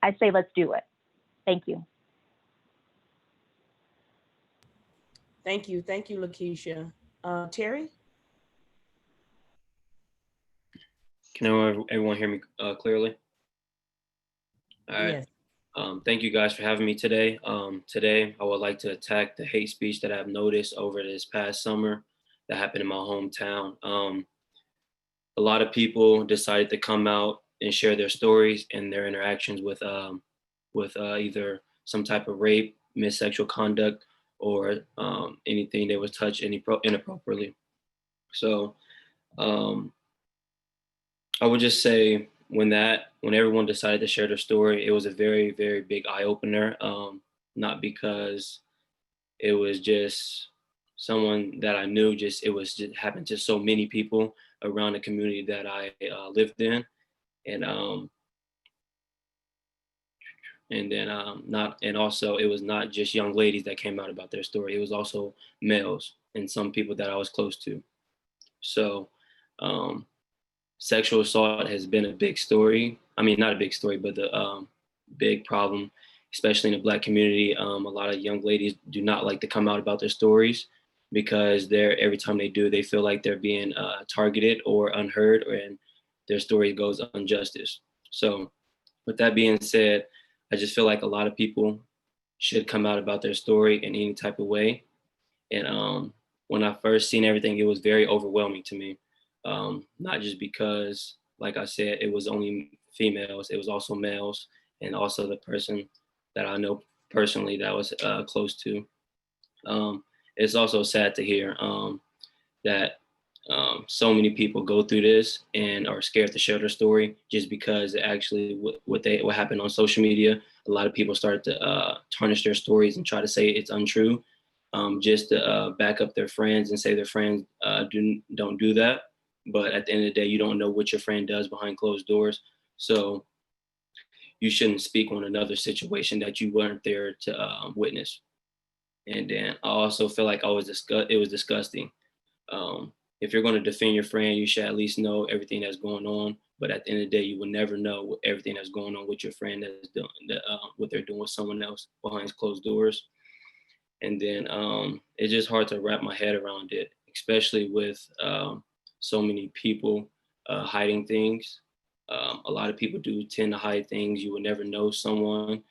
I'd say let's do it. Thank you.
Thank you, Lakeisha. Terry?
Can everyone hear me clearly? All right.
Yes.
Thank you guys for having me today. Today, I would like to attack the hate speech that I've noticed over this past summer that happened in my hometown. A lot of people decided to come out and share their stories and their interactions with either some type of rape, sexual conduct, or anything that was touched inappropriately. So I would just say when everyone decided to share their story, it was a very, very big eye opener. Not because it was just someone that I knew, it was just happened to so many people around the community that I lived in, and also it was not just young ladies that came out about their story. It was also males and some people that I was close to. So sexual assault has been a big story. I mean, not a big story, but the big problem, especially in the Black community. A lot of young ladies do not like to come out about their stories because every time they do, they feel like they're being targeted or unheard, and their story goes unjustice. So with that being said, I just feel like a lot of people should come out about their story in any type of way. And when I first seen everything, it was very overwhelming to me. Not just because, like I said, it was only females, it was also males, and also the person that I know personally that I was close to. It's also sad to hear that so many people go through this and are scared to share their story just because actually what happened on social media. A lot of people started to tarnish their stories and try to say it's untrue, just to back up their friends and say their friends don't do that. But at the end of the day, you don't know what your friend does behind closed doors. So you shouldn't speak on another situation that you weren't there to witness. And then I also feel like it was disgusting. If you're going to defend your friend, you should at least know everything that's going on But at the end of the day, you will never know everything that's going on with your friend that's doing what they're doing with someone else behind closed doors. And then it's just hard to wrap my head around it, especially with so many people hiding things. A lot of people do tend to hide things. You will never know someone.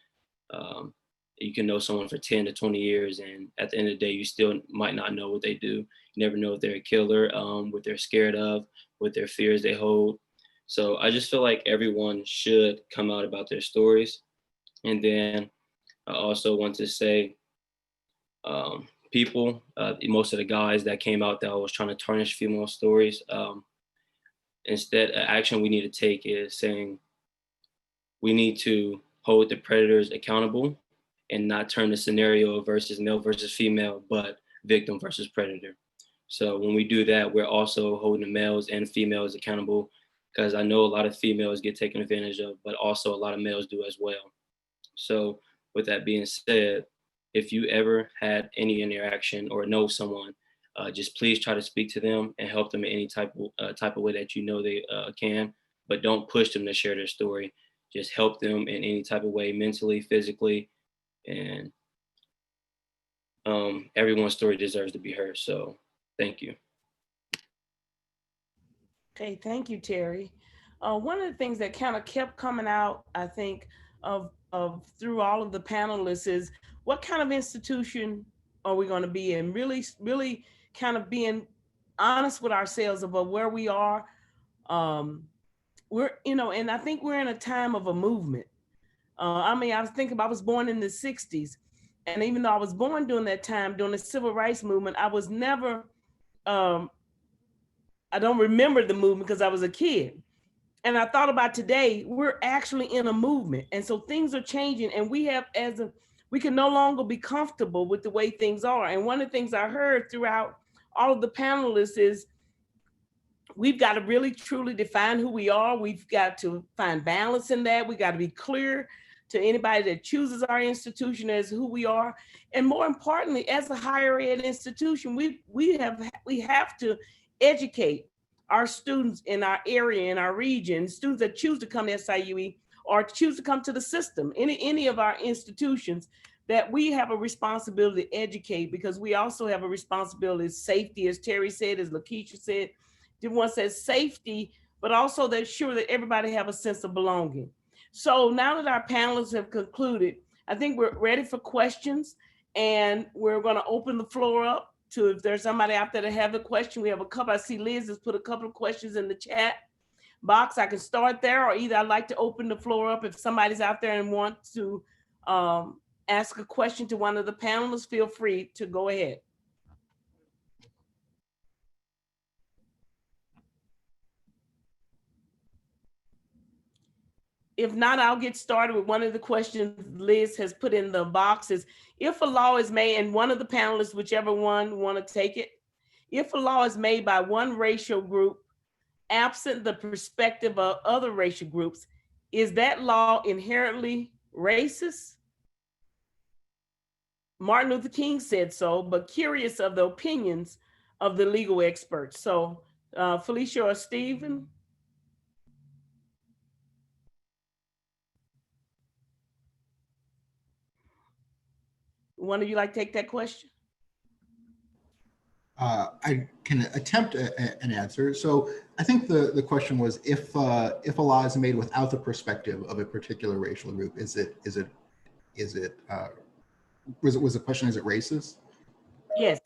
You can know someone for 10 to 20 years, and at the end of the day, you still might not know what they do. You never know if they're a killer, what they're scared of, what their fears they hold. So I just feel like everyone should come out about their stories. And then I also want to say, people, most of the guys that came out that was trying to tarnish female stories, instead, action we need to take is saying we need to hold the predators accountable and not turn the scenario versus male versus female, but victim versus predator. So when we do that, we're also holding the males and females accountable, because I know a lot of females get taken advantage of, but also a lot of males do as well. So with that being said, if you ever had any interaction or know someone, just please try to speak to them and help them in any type of way that you know they can, but don't push them to share their story. Just help them in any type of way, mentally, physically, and everyone's story deserves to be heard. So thank you.
Okay, thank you, Terry. One of the things that kind of kept coming out, I think, of through all of the panelists is what kind of institution are we going to be in? Really kind of being honest with ourselves about where we are. We're, and I think we're in a time of a movement. I mean, I was thinking I was born in the 60s. And even though I was born during that time, during the civil rights movement, I was never, I don't remember the movement because I was a kid. And I thought about today, we're actually in a movement. And so things are changing, and we have, we can no longer be comfortable with the way things are. And one of the things I heard throughout all of the panelists is we've got to really truly define who we are. We've got to find balance in that. We got to be clear to anybody that chooses our institution as who we are. And more importantly, as a higher ed institution, we have to educate our students in our area, in our region, students that choose to come to SIUE or choose to come to the system, any of our institutions, that we have a responsibility to educate, because we also have a responsibility of safety, as Terry said, as Lakeisha said. Everyone says safety, but also they're sure that everybody have a sense of belonging. So now that our panelists have concluded, I think we're ready for questions, and we're going to open the floor up to, if there's somebody out there that have a question. We have a couple. I see Liz has put a couple of questions in the chat box. I can start there, or either I'd like to open the floor up. If somebody's out there and wants to ask a question to one of the panelists, feel free to go ahead. If not, I'll get started with one of the questions Liz has put in the boxes. If a law is made, and one of the panelists, whichever one want to take it, if a law is made by one racial group, absent the perspective of other racial groups, is that law inherently racist? Martin Luther King said so, but curious of the opinions of the legal experts. So Felicia or Stephen? One of you like to take that question?
I can attempt an answer. So I think the question was, if a law is made without the perspective of a particular racial group, was the question, is it racist?
Yes.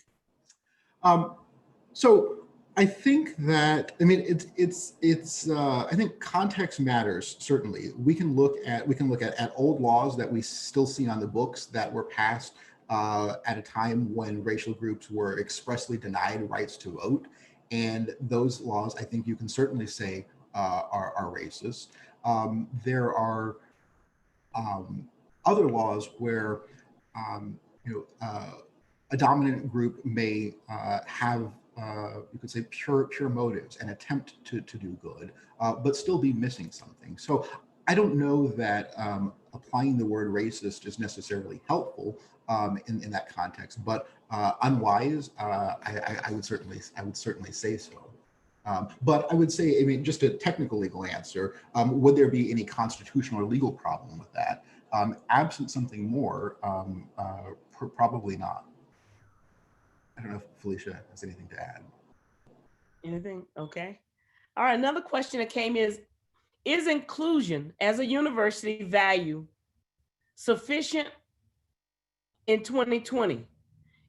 So I think that, I mean, I think context matters. Certainly, we can look at old laws that we still see on the books that were passed at a time when racial groups were expressly denied rights to vote, and those laws, I think you can certainly say are racist. There are other laws where a dominant group may have you could say pure motives and attempt to do good, but still be missing something. So I don't know that applying the word racist is necessarily helpful in that context, but unwise, I would certainly say so. But I would say, I mean, just a technical legal answer, would there be any constitutional or legal problem with that? Absent something more, probably not. I don't know if Felicia has anything to add.
Anything? Okay. All right, another question that came is inclusion as a university value sufficient in 2020?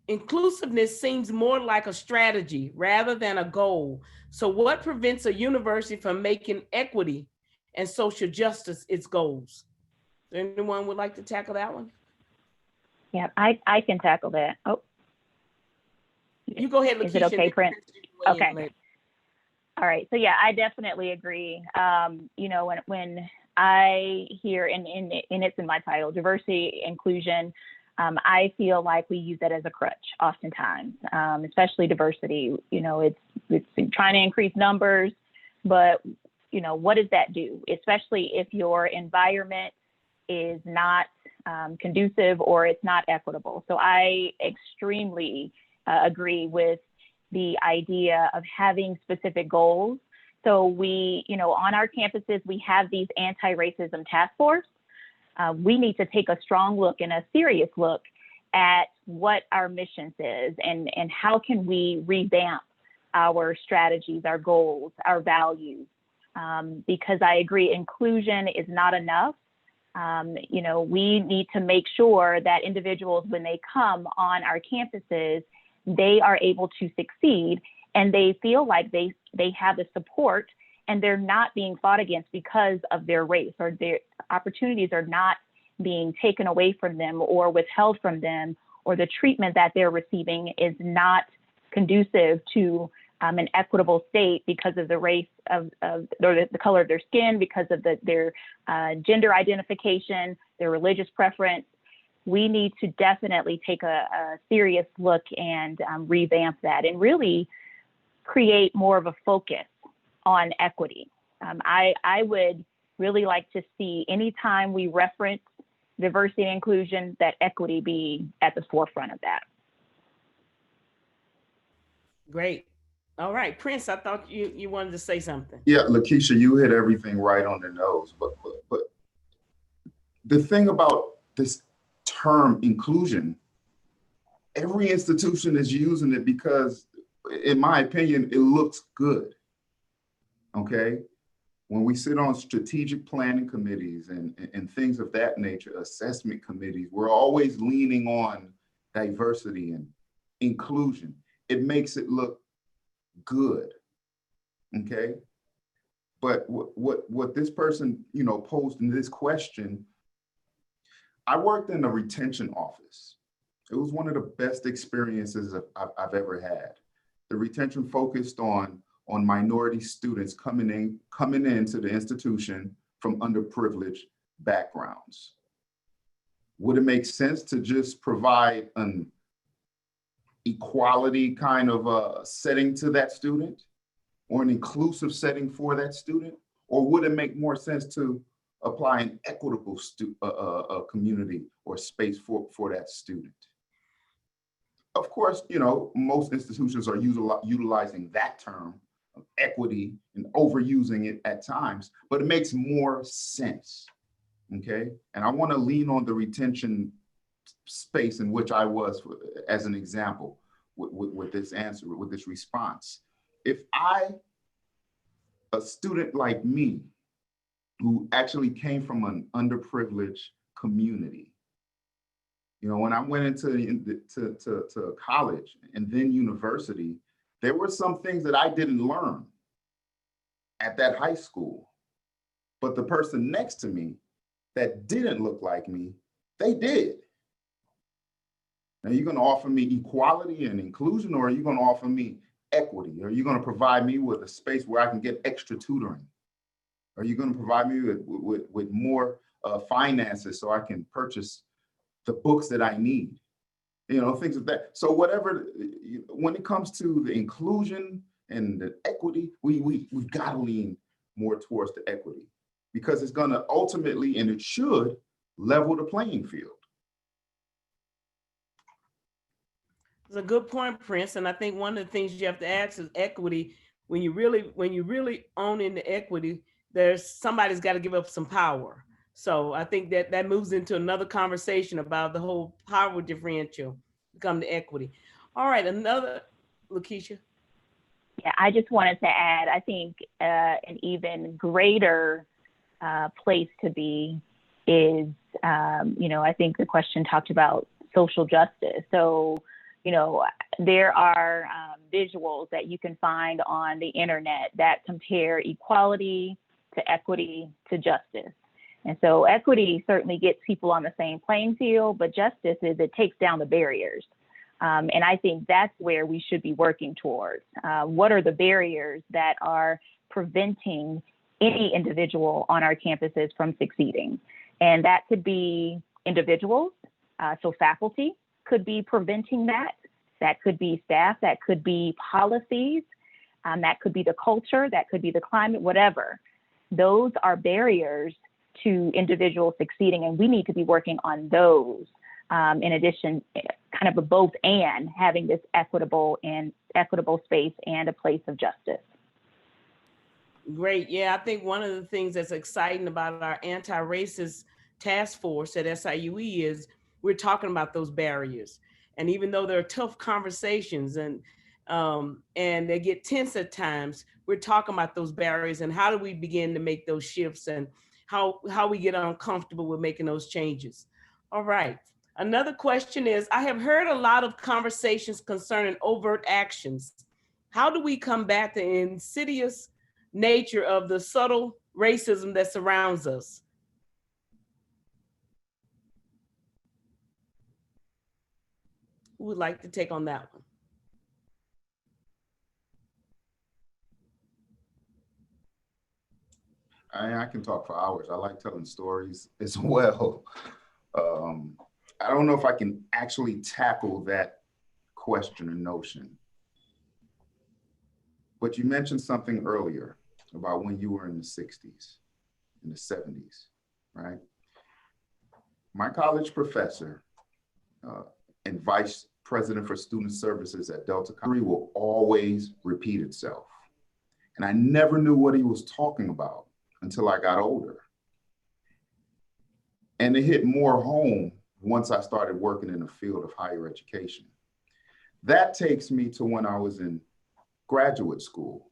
Inclusiveness seems more like a strategy rather than a goal. So what prevents a university from making equity and social justice its goals? Anyone would like to tackle that one?
Yeah, I can tackle that. Oh,
you go ahead, Lakeisha.
Is it okay, Prince? Okay.
Later.
All right. So yeah, I definitely agree. You know, when I hear, and it's in my title, diversity, inclusion, I feel like we use that as a crutch oftentimes, especially diversity. You know, it's trying to increase numbers, but you know, what does that do? Especially if your environment is not conducive or it's not equitable. So I extremely agree with the idea of having specific goals. So we, you know, on our campuses, we have these anti-racism task force. We need to take a strong look and a serious look at what our mission is and how can we revamp our strategies, our goals, our values. Because I agree, inclusion is not enough. You know, we need to make sure that individuals, when they come on our campuses, they are able to succeed and they feel like they have the support and they're not being fought against because of their race, or their opportunities are not being taken away from them or withheld from them, or the treatment that they're receiving is not conducive to an equitable state because of the race of or the color of their skin, because of their gender identification, their religious preference. We need to definitely take a serious look and revamp that and really create more of a focus on equity. I would really like to see anytime we reference diversity and inclusion, that equity be at the forefront of that.
Great. All right, Prince, I thought you wanted to say something.
Yeah, Lakeisha, you hit everything right on the nose. But the thing about this term inclusion, every institution is using it because, in my opinion, it looks good. Okay? When we sit on strategic planning committees and things of that nature, assessment committees, we're always leaning on diversity and inclusion. It makes it look good. Okay? But what this person, you know, posed in this question, I worked in the retention office. It was one of the best experiences I've ever had. The retention focused on minority students coming into the institution from underprivileged backgrounds. Would it make sense to just provide an equality kind of a setting to that student, or an inclusive setting for that student? Or would it make more sense to apply an equitable community or space for that student? Of course, you know, most institutions are utilizing that term of equity and overusing it at times, but it makes more sense, okay? And I want to lean on the retention space in which I was as an example with this answer, with this response. If a student like me, who actually came from an underprivileged community, you know, when I went into to college and then university, there were some things that I didn't learn at that high school, but the person next to me that didn't look like me, they did. Now, you're going to offer me equality and inclusion, or are you going to offer me equity? Are you going to provide me with a space where I can get extra tutoring? Are you going to provide me with more finances so I can purchase the books that I need? You know, things like that. So whatever, when it comes to the inclusion and the equity, we've got to lean more towards the equity, because it's going to ultimately, and it should, level the playing field.
It's a good point, Prince. And I think one of the things you have to ask is equity. when you really own in the equity, somebody's got to give up some power. So I think that moves into another conversation about the whole power differential come to equity. All right, another, Lakeisha.
Yeah, I just wanted to add, I think an even greater place to be is, I think the question talked about social justice. So, there are visuals that you can find on the internet that compare equality to equity to justice. And so equity certainly gets people on the same playing field, but justice is it takes down the barriers. And I think that's where we should be working towards. What are the barriers that are preventing any individual on our campuses from succeeding? And that could be individuals, so faculty could be preventing that. That could be staff, that could be policies, that could be the culture, that could be the climate, whatever. Those are barriers to individuals succeeding, and we need to be working on those. In addition, kind of a both and having this equitable space and a place of justice.
Great. Yeah, I think one of the things that's exciting about our anti-racist task force at SIUE is we're talking about those barriers. And even though there are tough conversations and they get tense at times, we're talking about those barriers and how do we begin to make those shifts and how we get uncomfortable with making those changes. All right. Another question is, I have heard a lot of conversations concerning overt actions. How do we combat the insidious nature of the subtle racism that surrounds us? Who would like to take on that one?
I can talk for hours. I like telling stories as well. I don't know if I can actually tackle that question or notion. But you mentioned something earlier about when you were in the 60s, in the 70s, right? My college professor and vice president for student services at Delta College will always repeat itself. And I never knew what he was talking about until I got older. And it hit more home once I started working in the field of higher education. That takes me to when I was in graduate school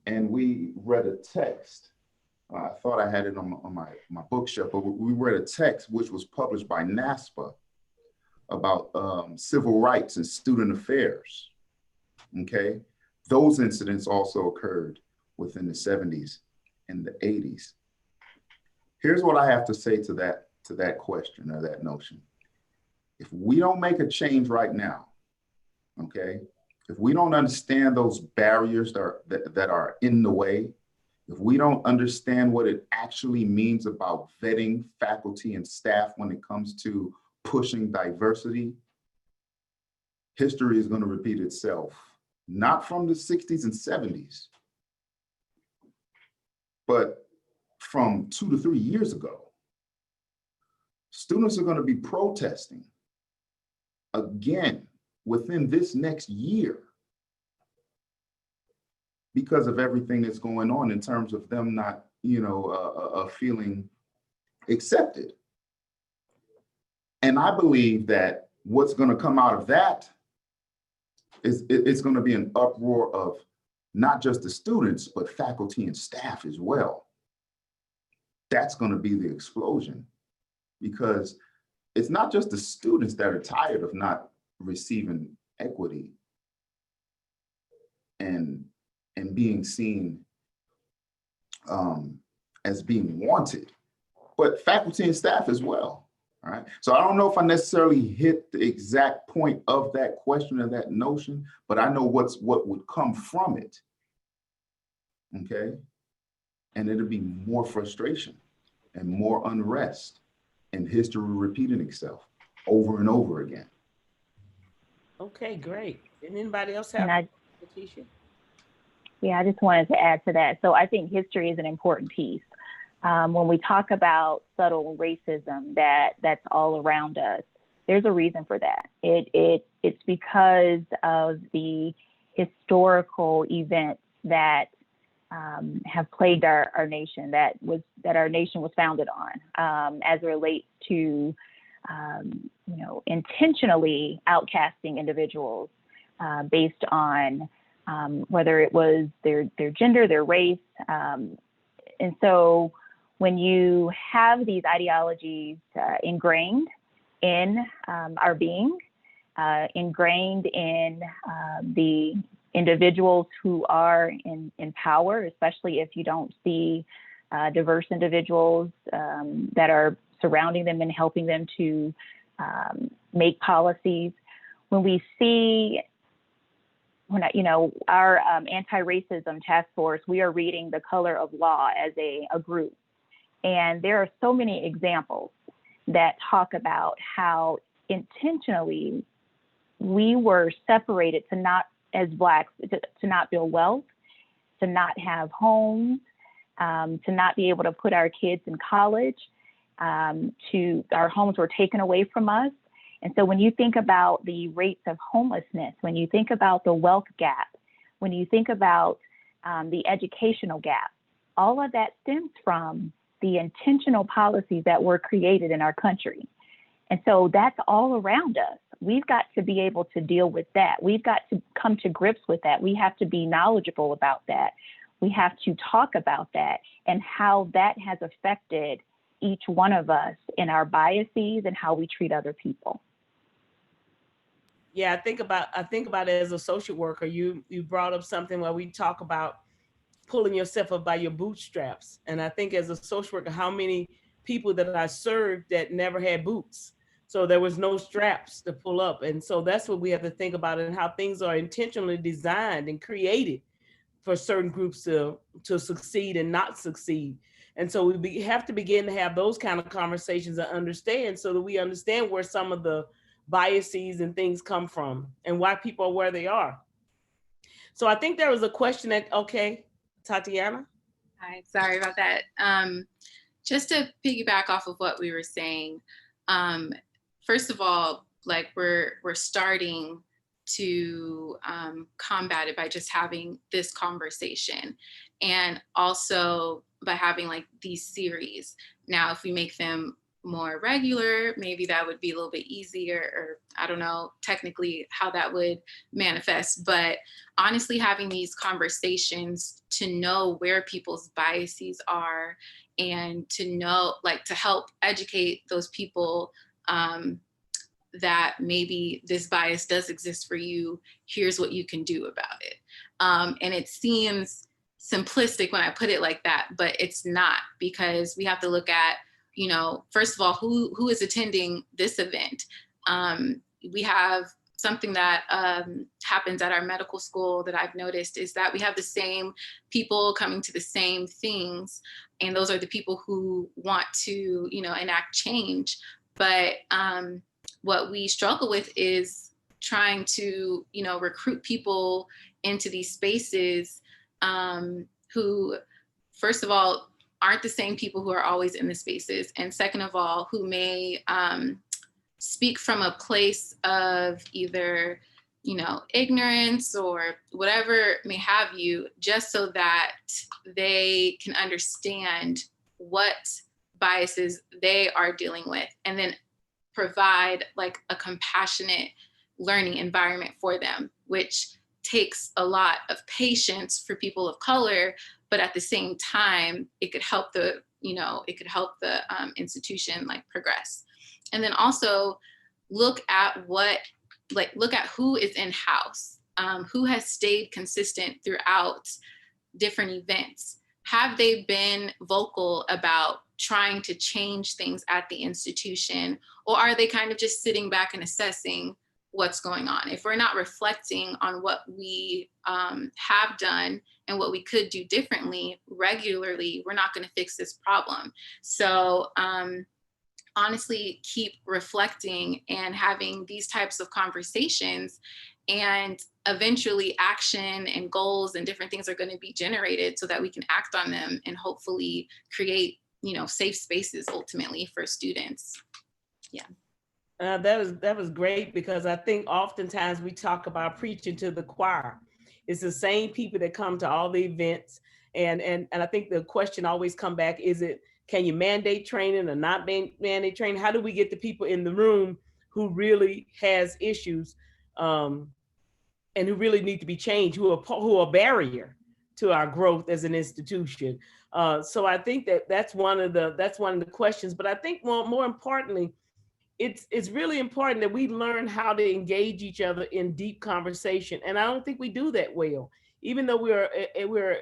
and we read a text. I thought I had it on my bookshelf, but we read a text which was published by NASPA about civil rights and student affairs, okay? Those incidents also occurred within the 70s and the 80s. Here's what I have to say to that question or that notion. If we don't make a change right now, okay? If we don't understand those barriers that are in the way, if we don't understand what it actually means about vetting faculty and staff when it comes to pushing diversity, history is going to repeat itself, not from the 60s and 70s, but from 2 to 3 years ago. Students are going to be protesting again within this next year because of everything that's going on in terms of them not, feeling accepted. And I believe that what's going to come out of that is it's going to be an uproar of not just the students, but faculty and staff as well. That's going to be the explosion, because it's not just the students that are tired of not receiving equity and being seen as being wanted, but faculty and staff as well. All right. So I don't know if I necessarily hit the exact point of that question or that notion, but I know what would come from it. Okay. And it'll be more frustration and more unrest and history repeating itself over and over again.
Okay, great. Did anybody else have Letitia?
Yeah, I just wanted to add to that. So I think history is an important piece. When we talk about subtle racism that's all around us, there's a reason for that. It's because of the historical events that have plagued our nation, that our nation was founded on, as it relates to intentionally outcasting individuals based on whether it was their gender, their race. And so when you have these ideologies ingrained in our being, ingrained in the individuals who are in power, especially if you don't see diverse individuals that are surrounding them and helping them to make policies. When we see, our anti-racism task force, we are reading The Color of Law as a group. And there are so many examples that talk about how intentionally we were separated to not, as Blacks, to not build wealth, to not have homes, to not be able to put our kids in college, our homes were taken away from us. And so when you think about the rates of homelessness, when you think about the wealth gap, when you think about the educational gap, all of that stems from the intentional policies that were created in our country. And so that's all around us. We've got to be able to deal with that. We've got to come to grips with that. We have to be knowledgeable about that. We have to talk about that and how that has affected each one of us in our biases and how we treat other people.
Yeah, I think about it as a social worker. You brought up something where we talk about pulling yourself up by your bootstraps. And I think as a social worker, how many people that I served that never had boots. So there was no straps to pull up. And so that's what we have to think about, and how things are intentionally designed and created for certain groups to succeed and not succeed. And so we have to begin to have those kind of conversations and understand, so that we understand where some of the biases and things come from and why people are where they are. So I think there was a question that, okay, Tatiana?
Hi, sorry about that. Just to piggyback off of what we were saying, first of all, like we're starting to combat it by just having this conversation, and also by having like these series. Now, if we make them more regular, maybe that would be a little bit easier, or I don't know technically how that would manifest, but honestly, having these conversations to know where people's biases are, and to know, like, to help educate those people that maybe this bias does exist for you, here's what you can do about it. And it seems simplistic when I put it like that, but it's not, because we have to look at, first of all, who is attending this event? We have something that happens at our medical school that I've noticed is that we have the same people coming to the same things. And those are the people who want to, enact change. But what we struggle with is trying to, recruit people into these spaces who, first of all, aren't the same people who are always in the spaces. And second of all, who may speak from a place of either, ignorance or whatever may have you, just so that they can understand what biases they are dealing with, and then provide like a compassionate learning environment for them, which takes a lot of patience for people of color, but at the same time, it could help the institution like progress. And then also look at who is in house, who has stayed consistent throughout different events. Have they been vocal about trying to change things at the institution, or are they kind of just sitting back and assessing what's going on? If we're not reflecting on what we have done and what we could do differently regularly, we're not going to fix this problem. So honestly, keep reflecting and having these types of conversations, and eventually action and goals and different things are going to be generated so that we can act on them and hopefully create, safe spaces ultimately for students. Yeah.
That was great, because I think oftentimes we talk about preaching to the choir, It's the same people that come to all the events. And I think the question always come back, is it, can you mandate training or not mandate training? How do we get the people in the room who really has issues and who really need to be changed, who are a barrier to our growth as an institution? So I think that's one of the questions. But I think more importantly, it's really important that we learn how to engage each other in deep conversation. And I don't think we do that well, even though we're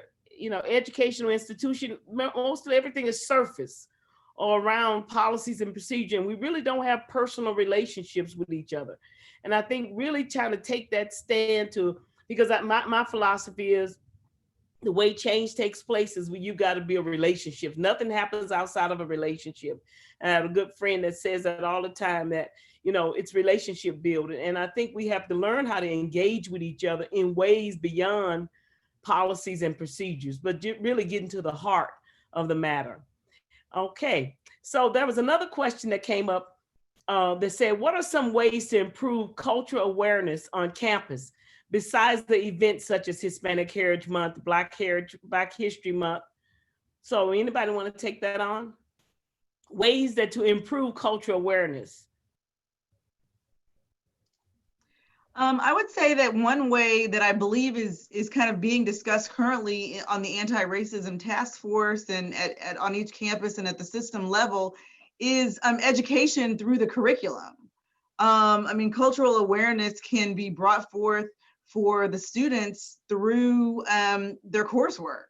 educational institution. Most of everything is surface or around policies and procedure, and we really don't have personal relationships with each other. And I think really trying to take that stand because my philosophy is, the way change takes place is when you got to build relationships. Nothing happens outside of a relationship. And I have a good friend that says that all the time, that, it's relationship building. And I think we have to learn how to engage with each other in ways beyond policies and procedures, but really getting to the heart of the matter. Okay, so there was another question that came up that said, what are some ways to improve cultural awareness on campus besides the events such as Hispanic Heritage Month, Black History Month? So anybody want to take that on? Ways that to improve cultural awareness.
I would say that one way that I believe is kind of being discussed currently on the anti-racism task force and on each campus and at the system level is education through the curriculum. Cultural awareness can be brought forth for the students through their coursework.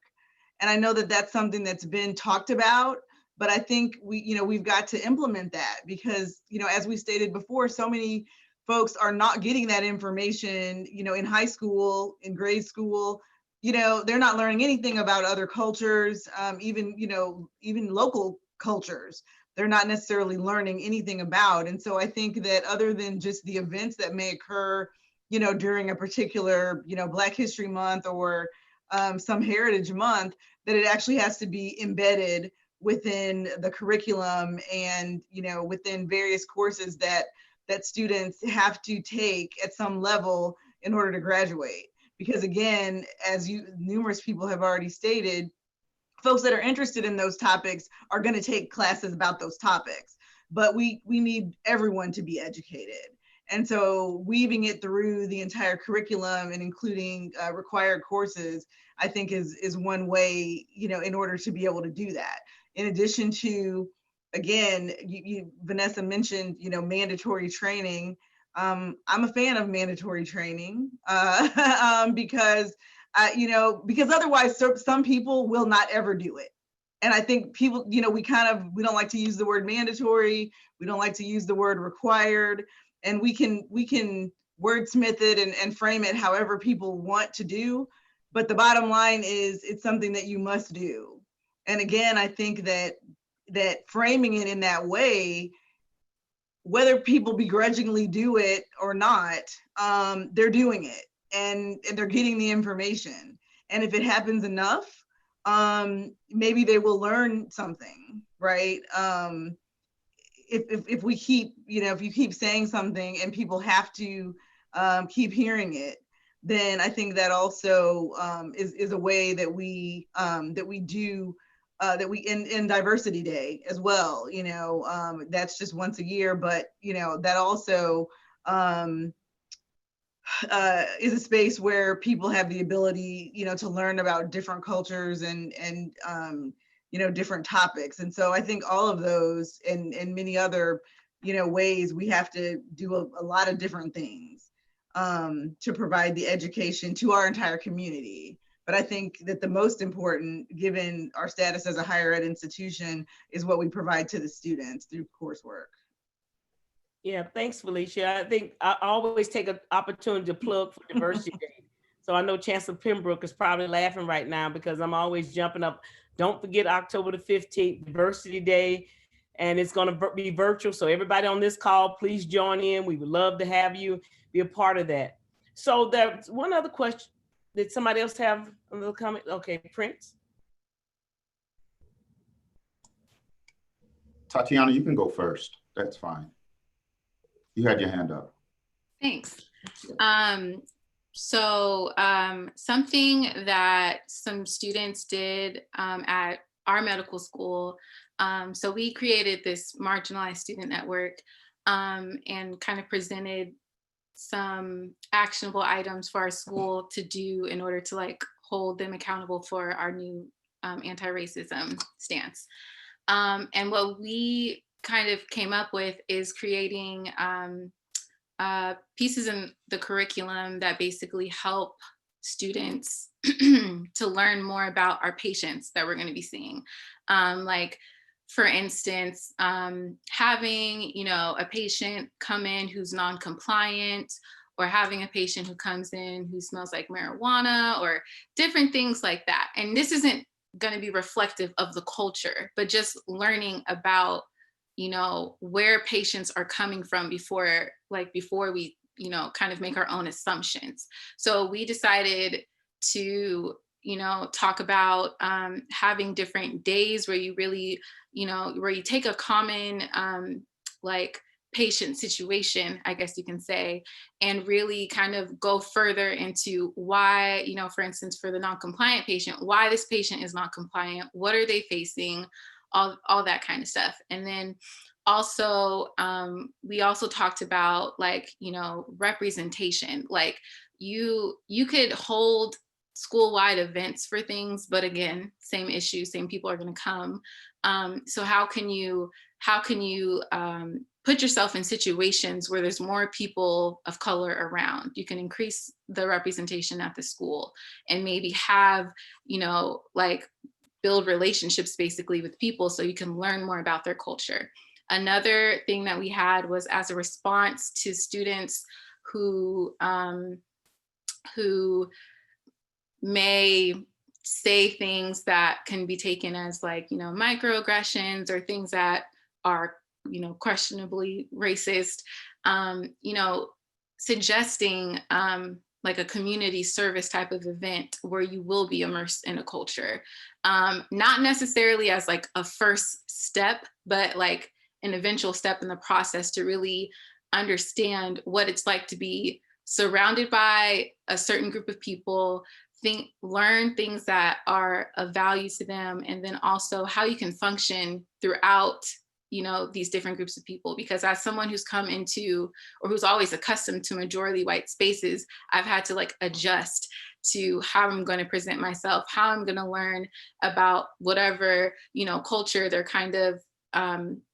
And I know that that's something that's been talked about, but I think we've got to implement that because, as we stated before, so many folks are not getting that information, in high school, in grade school. They're not learning anything about other cultures, even local cultures. They're not necessarily learning anything about. And so I think that other than just the events that may occur, during a particular, Black History Month or some Heritage Month, that it actually has to be embedded within the curriculum and, within various courses that students have to take at some level in order to graduate. Because again, as numerous people have already stated, folks that are interested in those topics are going to take classes about those topics, but we need everyone to be educated. And so weaving it through the entire curriculum and including required courses, I think is one way, in order to be able to do that. In addition to, again, Vanessa mentioned, mandatory training. I'm a fan of mandatory training because otherwise some people will not ever do it. And I think people, we don't like to use the word mandatory. We don't like to use the word required. And we can wordsmith it and frame it however people want to do. But the bottom line is it's something that you must do. And again, I think that framing it in that way, whether people begrudgingly do it or not, they're doing it and they're getting the information. And if it happens enough, maybe they will learn something, right? If we keep, if you keep saying something and people have to keep hearing it, then I think that also is a way that we do in Diversity Day as well. That's just once a year, but that also is a space where people have the ability, to learn about different cultures and different topics. And so I think all of those and many other, ways we have to do a lot of different things to provide the education to our entire community. But I think that the most important, given our status as a higher ed institution, is what we provide to the students through coursework.
Yeah, thanks, Felicia. I think I always take an opportunity to plug for Diversity Day. So I know Chancellor Pembroke is probably laughing right now because I'm always jumping up. Don't forget October the 15th, Diversity Day, and it's going to be virtual. So everybody on this call, please join in. We would love to have you be a part of that. So there's one other question. Did somebody else have another comment? Okay, Prince.
Tatiana, you can go first. That's fine. You had your hand up.
Thanks. So something that some students did at our medical school, so we created this marginalized student network and kind of presented some actionable items for our school to do in order to like hold them accountable for our new anti-racism stance. And what we kind of came up with is creating pieces in the curriculum that basically help students to learn more about our patients that we're going to be seeing. Like, for instance, having, you know, a patient come in who's non-compliant, or having a patient who comes in who smells like marijuana, or different things like that. And this isn't going to be reflective of the culture, but just learning about, you know, where patients are coming from before we, you know, kind of make our own assumptions. So we decided to, you know, talk about having different days where you really, you know, where you take a common like patient situation, I guess you can say, and really kind of go further into why, you know, for instance, for the non-compliant patient, why this patient is not compliant, what are they facing, all that kind of stuff. And then also, we also talked about, like, you know, representation. Like, you could hold school-wide events for things, but again, same issue, same people are going to come. So how can you put yourself in situations where there's more people of color around? You can increase the representation at the school and maybe have, you know, like, build relationships basically with people so you can learn more about their culture. Another thing that we had was, as a response to students who may say things that can be taken as, like, you know, microaggressions or things that are, you know, questionably racist, you know, suggesting like a community service type of event where you will be immersed in a culture. Not necessarily as like a first step, but like an eventual step in the process to really understand what it's like to be surrounded by a certain group of people, learn things that are of value to them, and then also how you can function throughout, you know, these different groups of people. Because as someone who's come into, or who's always accustomed to majority white spaces, I've had to like adjust to how I'm going to present myself, how I'm going to learn about whatever, you know, culture they're kind of,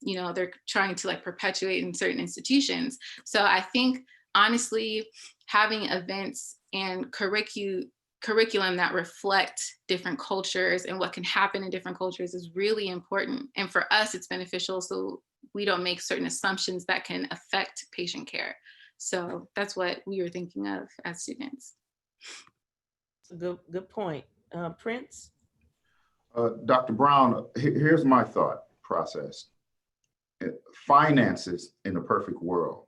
you know, they're trying to like perpetuate in certain institutions. So I think, honestly, having events and curriculum that reflect different cultures and what can happen in different cultures is really important. And for us, it's beneficial so we don't make certain assumptions that can affect patient care. So that's what we were thinking of as students.
Good point. Prince?
Dr. Brown, here's my thought process. Finances in a perfect world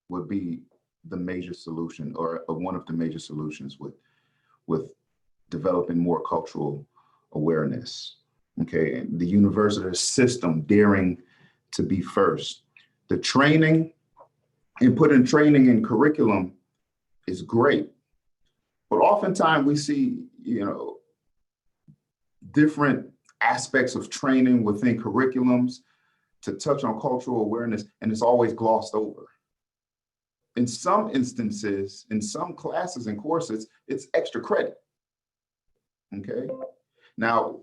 would be the major solution, or one of the major solutions with developing more cultural awareness. Okay, and the university system daring to be first. The training and putting training in curriculum is great, but oftentimes we see, you know, different aspects of training within curriculums to touch on cultural awareness, and it's always glossed over. In some instances, in some classes and courses, it's extra credit. Okay. Now,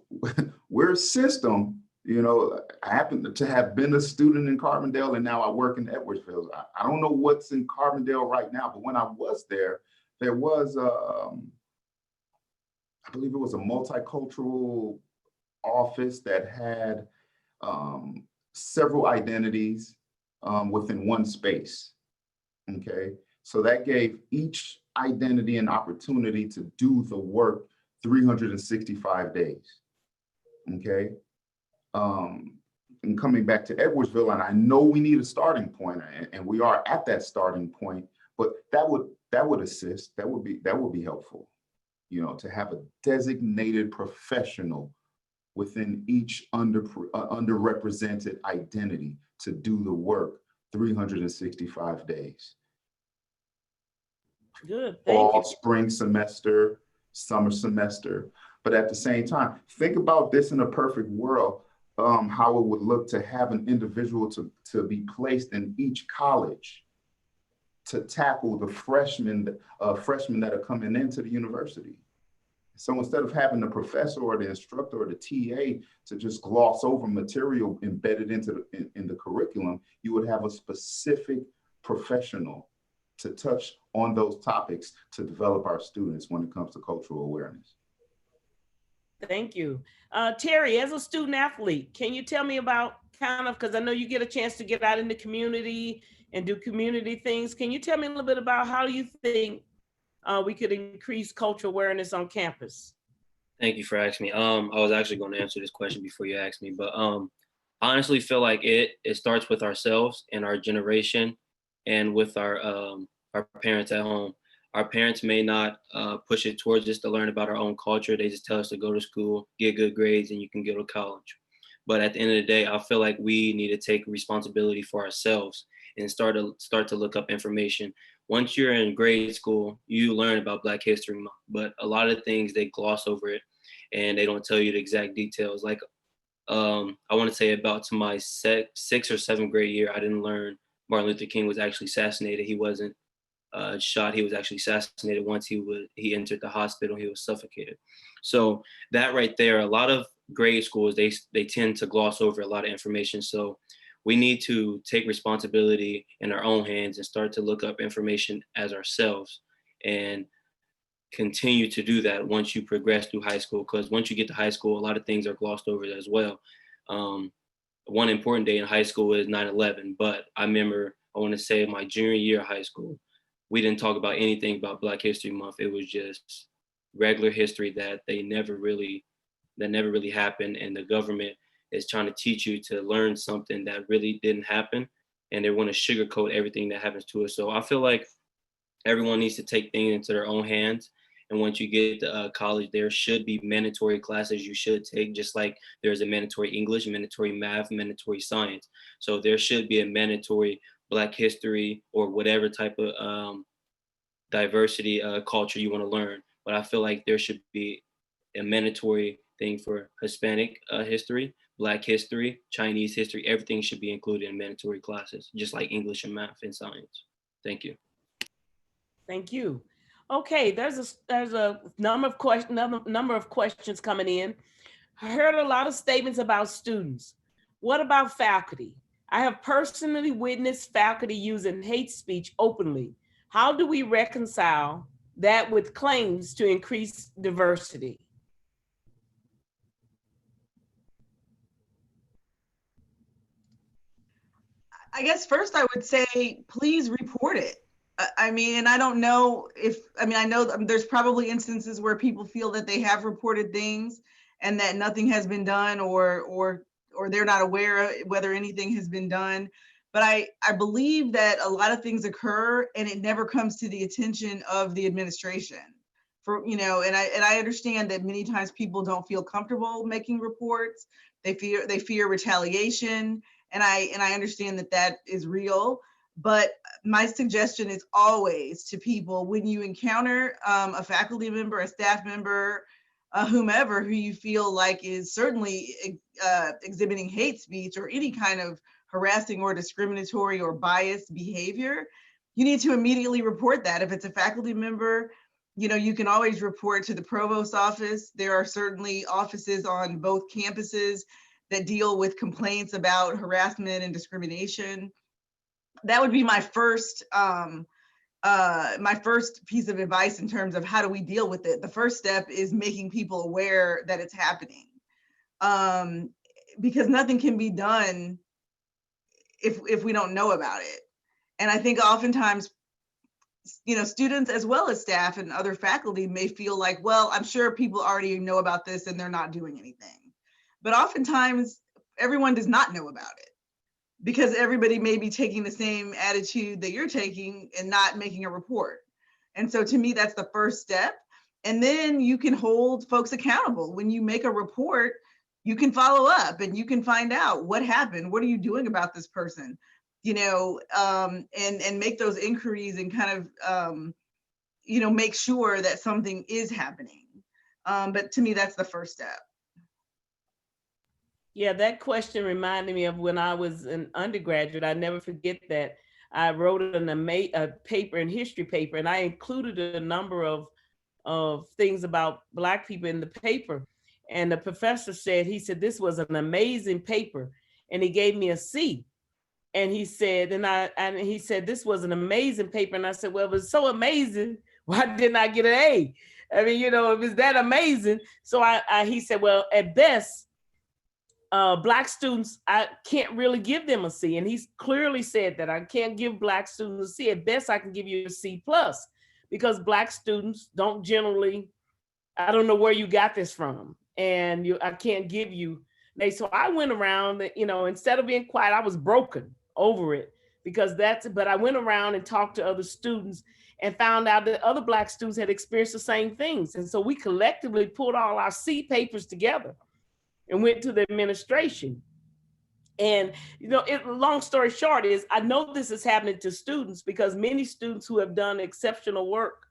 we're a system, you know, I happen to have been a student in Carbondale, and now I work in Edwardsville. I don't know what's in Carbondale right now, but when I was there, there was, I believe it was a multicultural office that had several identities within one space. Okay, so that gave each identity an opportunity to do the work 365 days. Okay, and coming back to Edwardsville, and I know we need a starting point, and we are at that starting point, but that would assist. That would be helpful, you know, to have a designated professional within each underrepresented identity to do the work 365 days.
Good, thank you.
Fall, spring semester, summer semester. But at the same time, think about this in a perfect world, how it would look to have an individual to be placed in each college to tackle the freshmen that are coming into the university. So instead of having the professor or the instructor or the TA to just gloss over material embedded into in the curriculum, you would have a specific professional to touch on those topics to develop our students when it comes to cultural awareness.
Thank you. Terry, as a student athlete, can you tell me about because I know you get a chance to get out in the community and do community things. Can you tell me a little bit about how you think we could increase cultural awareness on campus?
Thank you for asking me. I was actually going to answer this question before you asked me, but I honestly feel like it starts with ourselves and our generation and with our parents at home. Our parents may not push it towards us to learn about our own culture. They just tell us to go to school, get good grades, and you can go to college. But at the end of the day, I feel like we need to take responsibility for ourselves and start to look up information. Once you're in grade school, you learn about Black History Month, but a lot of things they gloss over it and they don't tell you the exact details. Like I want to say about to my 6th or 7th grade year, I didn't learn Martin Luther King was actually assassinated. He wasn't shot. He was actually assassinated once he entered the hospital. He was suffocated. So that right there, a lot of grade schools, they tend to gloss over a lot of information. So we need to take responsibility in our own hands and start to look up information as ourselves and continue to do that once you progress through high school. Because once you get to high school, a lot of things are glossed over as well. One important day in high school is 9/11, but I remember, I want to say my junior year of high school, we didn't talk about anything about Black History Month. It was just regular history that never really happened, and the government is trying to teach you to learn something that really didn't happen, and they want to sugarcoat everything that happens to us. So I feel like everyone needs to take things into their own hands. And once you get to college, there should be mandatory classes you should take, just like there's a mandatory English, mandatory math, mandatory science. So there should be a mandatory Black history or whatever type of diversity culture you want to learn. But I feel like there should be a mandatory thing for Hispanic history, Black history, Chinese history. Everything should be included in mandatory classes, just like English and math and science. Thank you.
Thank you. Okay, there's a number of questions coming in. I heard a lot of statements about students. What about faculty? I have personally witnessed faculty using hate speech openly. How do we reconcile that with claims to increase diversity?
I guess first I would say, please report it. I mean, and I don't know I know there's probably instances where people feel that they have reported things and that nothing has been done or they're not aware whether anything has been done. But I believe that a lot of things occur and it never comes to the attention of the administration. And I understand that many times people don't feel comfortable making reports. They fear retaliation, and I understand that is real. But my suggestion is always to people, when you encounter a faculty member, a staff member, whomever who you feel like is certainly exhibiting hate speech or any kind of harassing or discriminatory or biased behavior, you need to immediately report that. If it's a faculty member, you can always report to the provost's office. There are certainly offices on both campuses that deal with complaints about harassment and discrimination. That would be my first piece of advice in terms of how do we deal with it. The first step is making people aware that it's happening, because nothing can be done if we don't know about it. And I think oftentimes, students as well as staff and other faculty may feel like, well, I'm sure people already know about this and they're not doing anything. But oftentimes everyone does not know about it, because everybody may be taking the same attitude that you're taking and not making a report. And so to me, that's the first step. And then you can hold folks accountable. When you make a report, you can follow up and you can find out what happened. What are you doing about this person? And make those inquiries and kind of make sure that something is happening. But to me, that's the first step.
Yeah, that question reminded me of when I was an undergraduate. I never forget that. I wrote a paper, in history paper, and I included a number of things about Black people in the paper. And the professor said, this was an amazing paper. And he gave me a C. And he said, he said, this was an amazing paper. And I said, well, it was so amazing. Why didn't I get an A? I mean, it was that amazing. So he said, well, at best, Black students, I can't really give them a C. And he's clearly said that I can't give Black students a C. At best, I can give you a C+, because Black students don't generally, I don't know where you got this from. And I can't give you. So I went around, instead of being quiet, I was broken over it but I went around and talked to other students and found out that other Black students had experienced the same things. And so we collectively pulled all our C papers together and went to the administration. And, long story short is, I know this is happening to students because many students who have done exceptional work,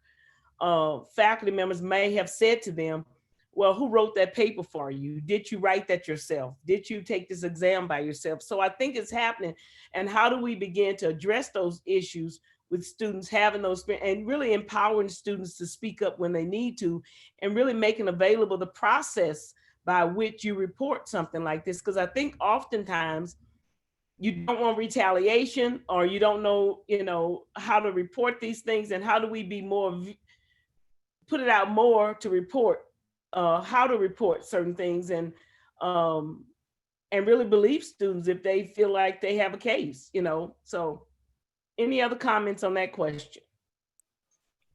faculty members may have said to them, well, who wrote that paper for you? Did you write that yourself? Did you take this exam by yourself? So I think it's happening. And how do we begin to address those issues with students having those, and really empowering students to speak up when they need to, and really making available the process by which you report something like this? Because I think oftentimes you don't want retaliation, or you don't know, how to report these things, and how do we be more, put it out more to report, how to report certain things, and really believe students if they feel like they have a case, So any other comments on that question?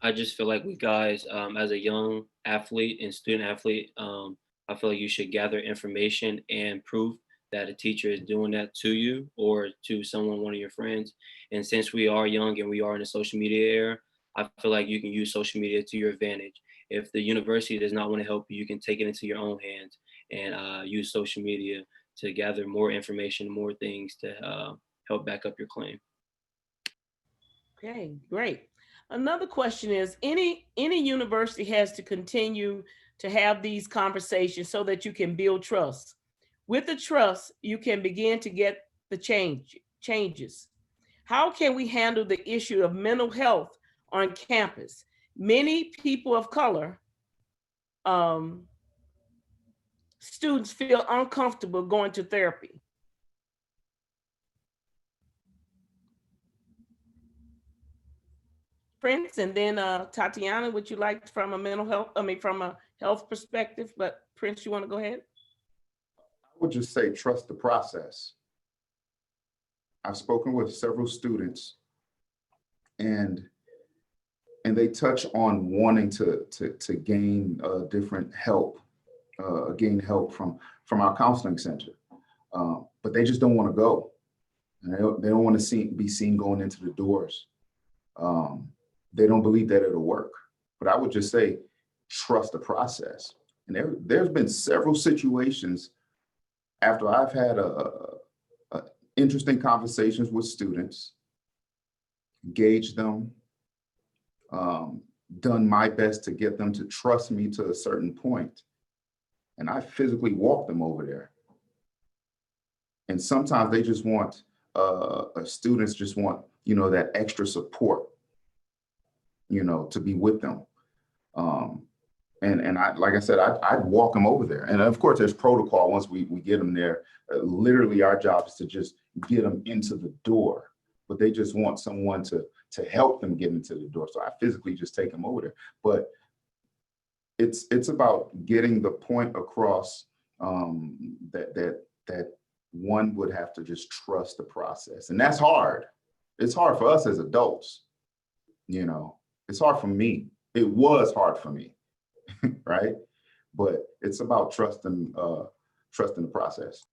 I just feel like we guys, as a young athlete and student athlete, I feel like you should gather information and proof that a teacher is doing that to you or to someone, one of your friends. And since we are young and we are in the social media era, I feel like you can use social media to your advantage. If the university does not want to help you, you can take it into your own hands and use social media to gather more information, more things to help back up your claim.
Okay, great. Another question is, any university has to continue to have these conversations so that you can build trust. With the trust, you can begin to get the changes. How can we handle the issue of mental health on campus? Many people of color, students feel uncomfortable going to therapy. Prince, and then Tatiana, would you like from a health perspective, but Prince, you want to go ahead?
I would just say, trust the process. I've spoken with several students and they touch on wanting to gain different help, gain help from our counseling center, but they just don't want to go. And they don't want to be seen going into the doors. They don't believe that it'll work. But I would just say, trust the process. And there's been several situations after I've had interesting conversations with students, engaged them, done my best to get them to trust me to a certain point. And I physically walked them over there. And sometimes they just want, students just want, that extra support, to be with them. And I, like I said, I'd walk them over there. And of course, there's protocol once we get them there. Literally, our job is to just get them into the door, but they just want someone to help them get into the door. So I physically just take them over there. But it's about getting the point across that one would have to just trust the process. And that's hard. It's hard for us as adults. It's hard for me. It was hard for me, right? But it's about trusting the process.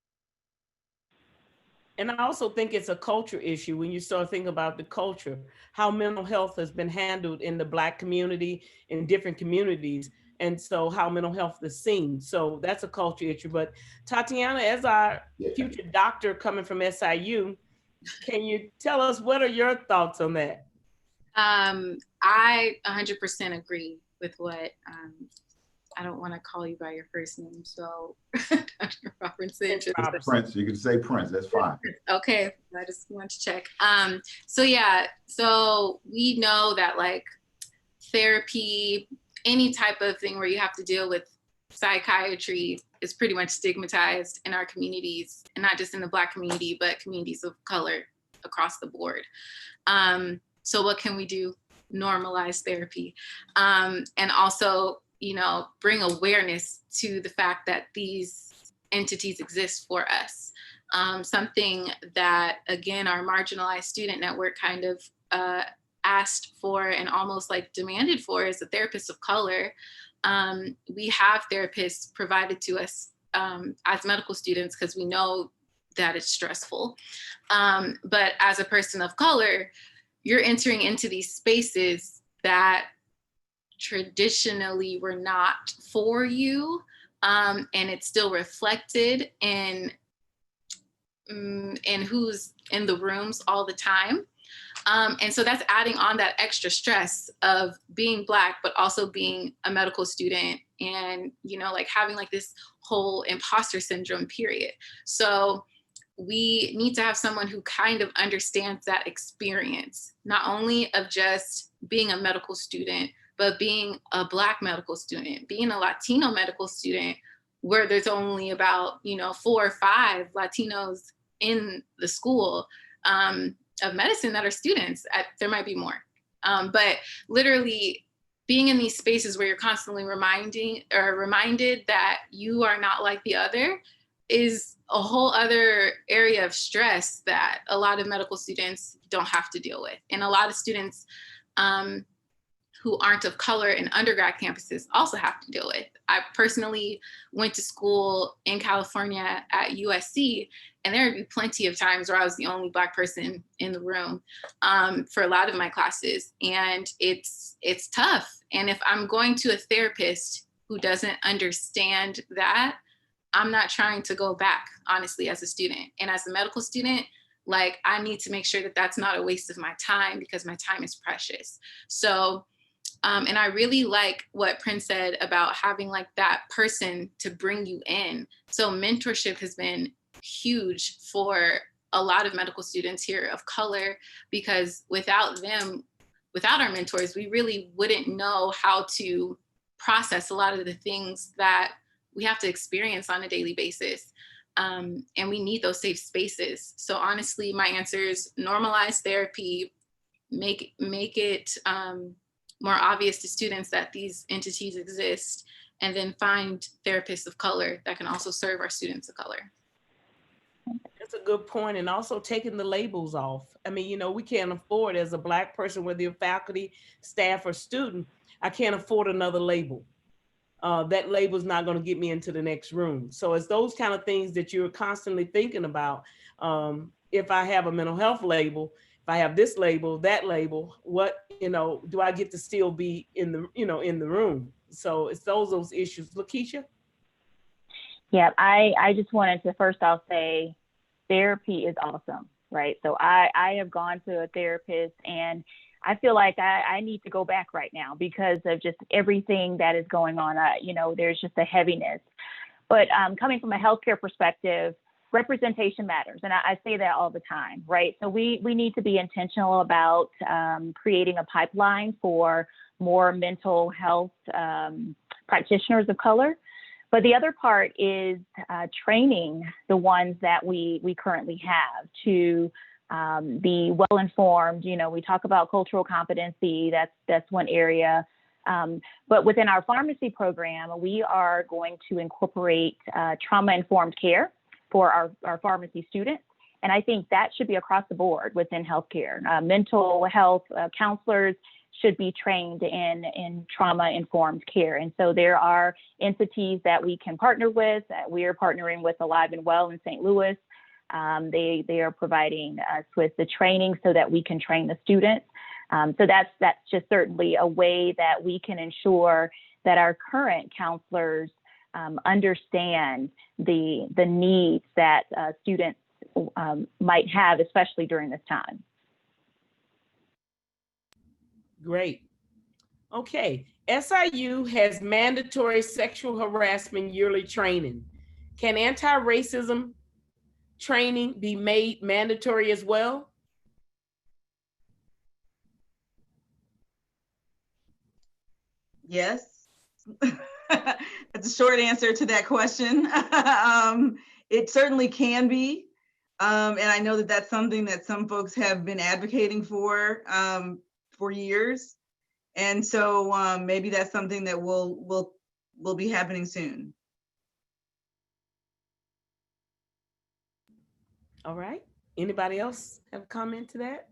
And I also think it's a culture issue when you start thinking about the culture, how mental health has been handled in the Black community, in different communities, and so how mental health is seen. So that's a culture issue. But Tatiana, as our future doctor coming from SIU, can you tell us what are your thoughts on that?
I 100% agree with what, I don't want to call you by your first name, so Dr. Robertson.
Prince, you can say Prince, that's fine.
Okay, I just want to check. So yeah, so we know that like therapy, any type of thing where you have to deal with psychiatry is pretty much stigmatized in our communities, and not just in the Black community, but communities of color across the board. So what can we do? Normalize therapy. And also, you know, bring awareness to the fact that these entities exist for us. Something that, again, our marginalized student network kind of asked for and almost like demanded for is a therapist of color. We have therapists provided to us as medical students because we know that it's stressful. But as a person of color, you're entering into these spaces that traditionally were not for you, and it's still reflected in who's in the rooms all the time. And so that's adding on that extra stress of being Black, but also being a medical student and, you know, like having like this whole imposter syndrome period. So we need to have someone who kind of understands that experience, not only of just being a medical student, but being a Black medical student, being a Latino medical student, where there's only about, you know, 4 or 5 Latinos in the school of medicine that are students. There might be more, but literally being in these spaces where you're constantly reminded that you are not like the other is a whole other area of stress that a lot of medical students don't have to deal with. And a lot of students who aren't of color in undergrad campuses also have to deal with. I personally went to school in California at USC, and there would be plenty of times where I was the only Black person in the room for a lot of my classes. And it's tough. And if I'm going to a therapist who doesn't understand that, I'm not trying to go back, honestly, as a student. And as a medical student, like, I need to make sure that that's not a waste of my time, because my time is precious. So, and I really like what Prince said about having like that person to bring you in. So mentorship has been huge for a lot of medical students here of color, because without them, without our mentors, we really wouldn't know how to process a lot of the things that we have to experience on a daily basis. And we need those safe spaces. So honestly, my answer is normalize therapy, make it more obvious to students that these entities exist, and then find therapists of color that can also serve our students of color.
That's a good point. And also taking the labels off. I mean, you know, we can't afford, as a Black person, whether you're faculty, staff, or student, I can't afford another label. That label is not going to get me into the next room. So it's those kind of things that you're constantly thinking about. If I have a mental health label, if I have this label, that label, what, you know, do I get to still be in the, you know, in the room? So it's those issues. Lakeisha?
Yeah, I just wanted to first off say therapy is awesome, right? So I have gone to a therapist, and I feel like I need to go back right now because of just everything that is going on. You know, there's just a heaviness. But coming from a healthcare perspective, representation matters. And I say that all the time, right? So we need to be intentional about creating a pipeline for more mental health practitioners of color. But the other part is training the ones that we currently have to be well-informed. You know, we talk about cultural competency, that's one area. But within our pharmacy program, we are going to incorporate trauma-informed care for our pharmacy students. And I think that should be across the board within healthcare. Mental health counselors should be trained in trauma-informed care. And so there are entities that we can partner with. We are partnering with Alive and Well in St. Louis. They are providing us with the training so that we can train the students. So that's just certainly a way that we can ensure that our current counselors understand the needs that students might have, especially during this time.
Great. Okay. SIU has mandatory sexual harassment yearly training. Can anti-racism training be made mandatory as well?
Yes. That's a short answer to that question. It certainly can be. And I know that that's something that some folks have been advocating for years. And so maybe that's something that will be happening soon.
All right. Anybody else have a comment to that?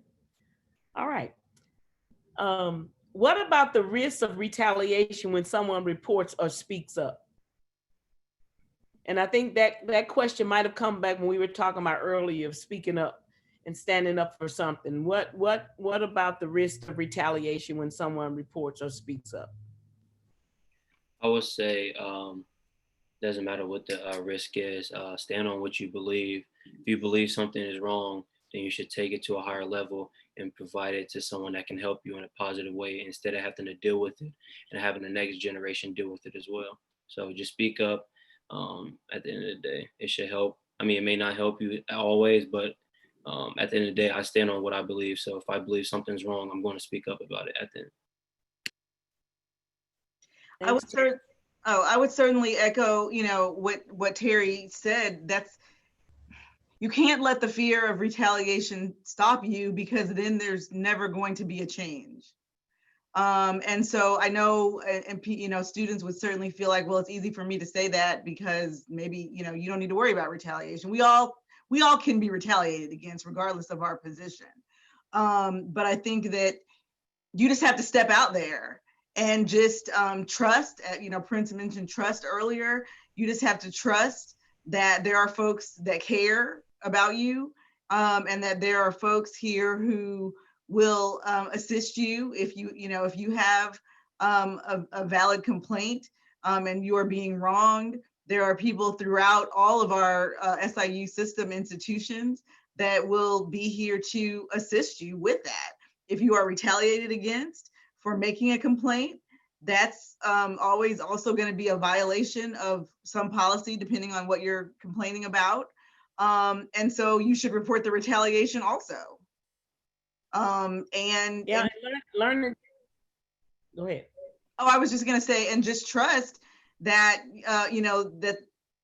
All right. What about the risk of retaliation when someone reports or speaks up? And I think that question might have come back when we were talking about earlier of speaking up and standing up for something. What about the risk of retaliation when someone reports or speaks up?
I would say doesn't matter what the risk is. Stand on what you believe. If you believe something is wrong, then you should take it to a higher level and provide it to someone that can help you in a positive way instead of having to deal with it and having the next generation deal with it as well. So just speak up. At the end of the day, it should help. I mean, it may not help you always, but at the end of the day, I stand on what I believe. So if I believe something's wrong, I'm going to speak up about it at the end.
I would certainly echo, what Terry said. You can't let the fear of retaliation stop you, because then there's never going to be a change. And so I know, and students would certainly feel like, well, it's easy for me to say that because maybe, you don't need to worry about retaliation. We all can be retaliated against regardless of our position. But I think that you just have to step out there and just trust. Prince mentioned trust earlier. You just have to trust that there are folks that care about you, and that there are folks here who will assist you if you have a valid complaint and you are being wronged. There are people throughout all of our SIU system institutions that will be here to assist you with that. If you are retaliated against for making a complaint, that's always also going to be a violation of some policy, depending on what you're complaining about. And so you should report the retaliation also.
Learn. Go ahead.
Oh, I was just going to say, and just trust that,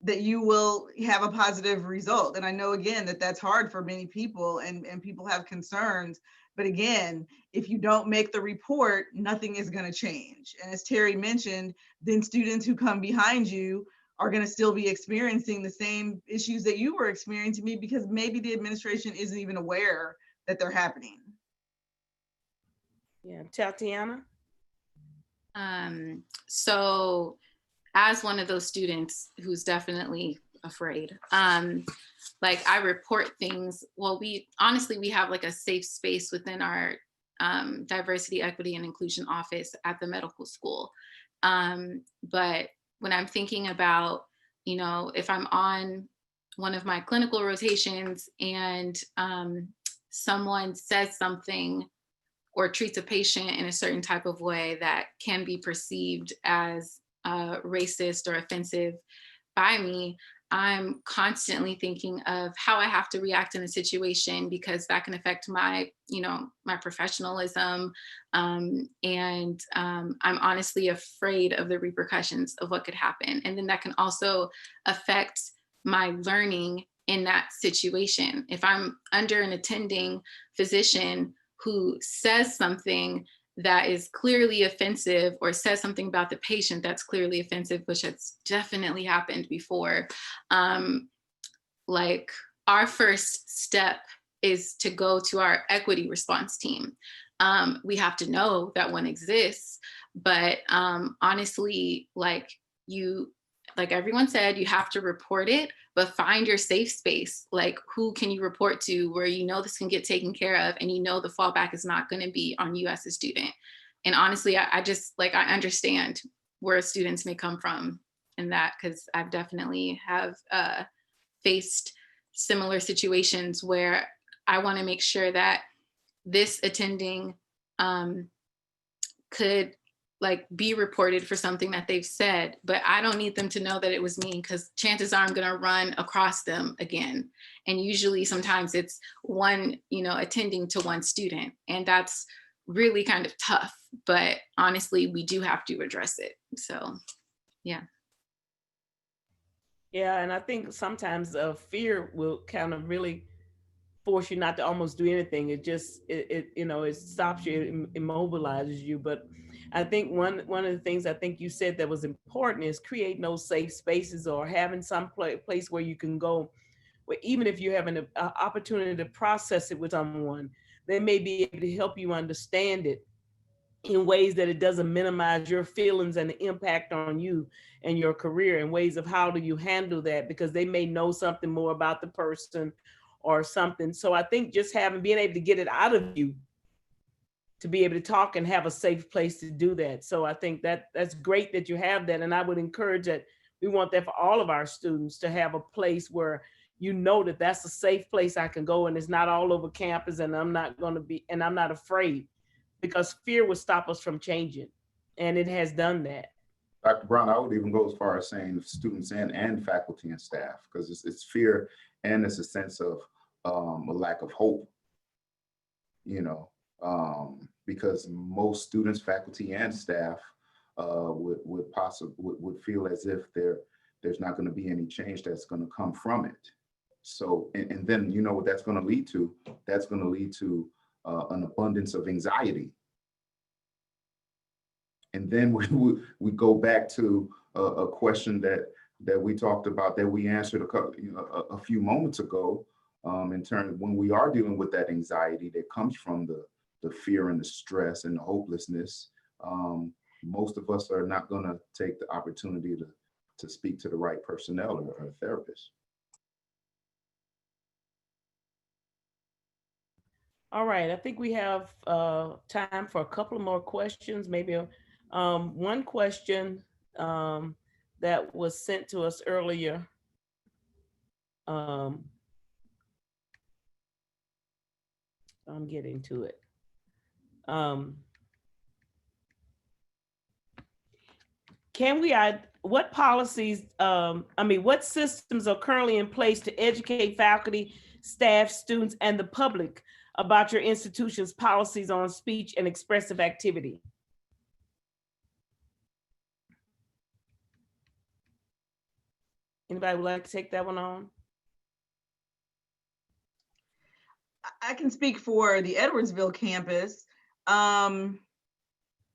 that you will have a positive result. And I know, again, that that's hard for many people, and people have concerns. But again, if you don't make the report, nothing is going to change. And as Terry mentioned, then students who come behind you are going to still be experiencing the same issues that you were experiencing, because maybe the administration isn't even aware that they're happening.
Yeah, Tatiana.
So as one of those students who's definitely afraid, like I report things. Well, we have like a safe space within our diversity, equity, and inclusion office at the medical school. But when I'm thinking about, if I'm on one of my clinical rotations and someone says something or treats a patient in a certain type of way that can be perceived as racist or offensive by me, I'm constantly thinking of how I have to react in a situation, because that can affect my, my professionalism. And I'm honestly afraid of the repercussions of what could happen. And then that can also affect my learning in that situation. If I'm under an attending physician who says something that is clearly offensive, or says something about the patient that's clearly offensive, which has definitely happened before, like our first step is to go to our equity response team. We have to know that one exists, but honestly, like everyone said, you have to report it, but find your safe space. Like, who can you report to where this can get taken care of, and the fallback is not going to be on you as a student. And honestly, I understand where students may come from in that, because I've definitely have faced similar situations where I want to make sure that this attending could like be reported for something that they've said, but I don't need them to know that it was me, because chances are I'm going to run across them again. And usually sometimes it's one, attending to one student, and that's really kind of tough, but honestly, we do have to address it. So, yeah.
Yeah, and I think sometimes fear will kind of really force you not to almost do anything. It just it stops you, it immobilizes you. But I think one of the things I think you said that was important is creating those safe spaces, or having some place where you can go, where even if you have an opportunity to process it with someone, they may be able to help you understand it in ways that it doesn't minimize your feelings and the impact on you and your career, in ways of how do you handle that, because they may know something more about the person or something. So I think just being able to get it out of you, to be able to talk and have a safe place to do that. So I think that's great that you have that. And I would encourage that we want that for all of our students, to have a place where that that's a safe place I can go, and it's not all over campus, and I'm not afraid, because fear would stop us from changing, and it has done that.
Dr. Brown, I would even go as far as saying students and faculty and staff, because it's fear and it's a sense of a lack of hope, because most students, faculty, and staff would feel as if there's not going to be any change that's going to come from it. So, and then what that's going to lead to? That's going to lead to an abundance of anxiety. And then we go back to a question that we talked about, that we answered a few moments ago, in terms when we are dealing with that anxiety that comes from the fear and the stress and the hopelessness. Most of us are not going to take the opportunity to speak to the right personnel or therapist.
All right, I think we have time for a couple of more questions. Maybe one question that was sent to us earlier. I'm getting to it. What policies, what systems are currently in place to educate faculty, staff, students, and the public about your institution's policies on speech and expressive activity? Anybody would like to take that one on?
I can speak for the Edwardsville campus. And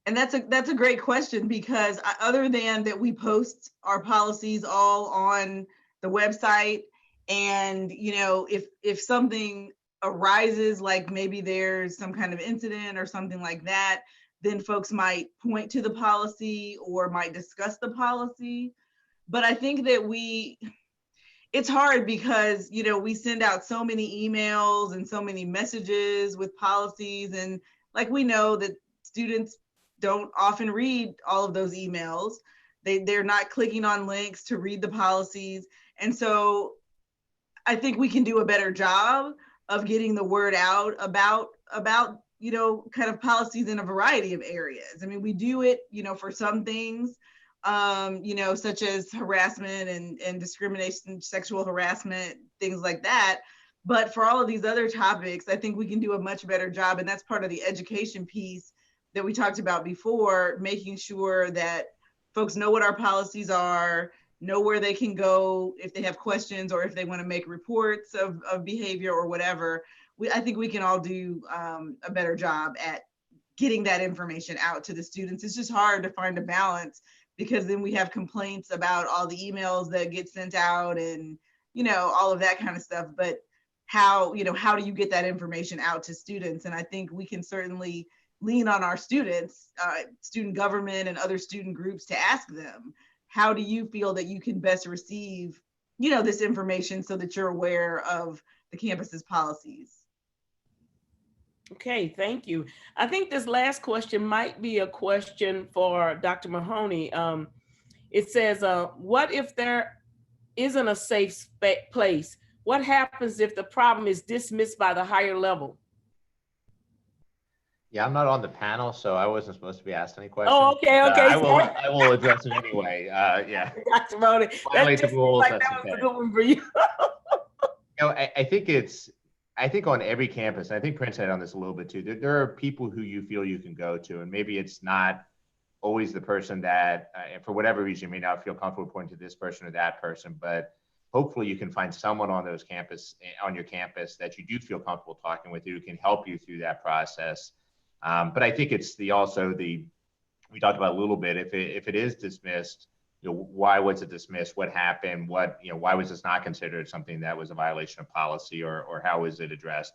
that's a great question, because other than that, we post our policies all on the website, and if something arises, like maybe there's some kind of incident or something like that, then folks might point to the policy or might discuss the policy. But I think that it's hard because, we send out so many emails and so many messages with policies, and like we know that students don't often read all of those emails. They're not clicking on links to read the policies. And so I think we can do a better job of getting the word out about kind of policies in a variety of areas. I mean, we do it, for some things, such as harassment and discrimination, sexual harassment, things like that. But for all of these other topics, I think we can do a much better job. And that's part of the education piece that we talked about before, making sure that folks know what our policies are, know where they can go if they have questions, or if they want to make reports of behavior or whatever. I think we can all do a better job at getting that information out to the students. It's just hard to find a balance, because then we have complaints about all the emails that get sent out and, all of that kind of stuff. But how do you get that information out to students? And I think we can certainly lean on our students, student government and other student groups, to ask them, how do you feel that you can best receive, this information so that you're aware of the campus's policies?
Okay, thank you. I think this last question might be a question for Dr. Mahoney. It says, what if there isn't a safe place? What happens if the problem is dismissed by the higher level?
Yeah, I'm not on the panel, so I wasn't supposed to be asked any questions.
Oh, okay, okay.
I will address it anyway. Yeah.
Dr. Mahoney,
Violate
that
the
just
rules,
like
that's
that was a
okay.
good one for you.
I think on every campus, and I think Prince had on this a little bit too, there are people who you feel you can go to, and maybe it's not always the person that, for whatever reason, you may not feel comfortable pointing to this person or that person, but hopefully you can find someone on your campus that you do feel comfortable talking with, who can help you through that process. But I think it's we talked about a little bit, if it is dismissed, why was it dismissed? What happened? Why was this not considered something that was a violation of policy, or how is it addressed?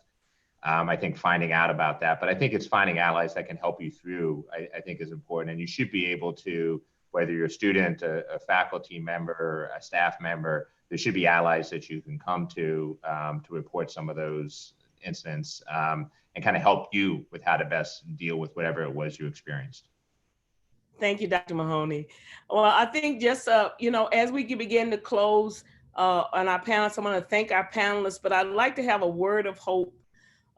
I think finding out about that, but I think it's finding allies that can help you through, I think is important. And you should be able to, whether you're a student, a faculty member, a staff member, there should be allies that you can come to report some of those incidents, and kind of help you with how to best deal with whatever it was you experienced.
Thank you, Dr. Mahoney. Well, I think just, as we begin to close on our panelists, I want to thank our panelists, but I'd like to have a word of hope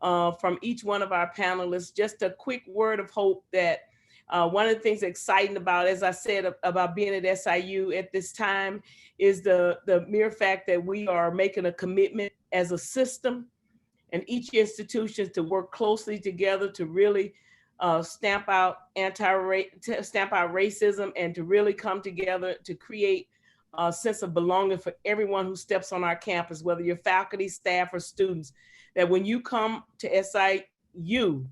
from each one of our panelists, just a quick word of hope that one of the things exciting about, as I said, about being at SIU at this time is the mere fact that we are making a commitment as a system and each institution to work closely together to really stamp out racism, and to really come together to create a sense of belonging for everyone who steps on our campus, whether you're faculty, staff, or students, that when you come to SIU,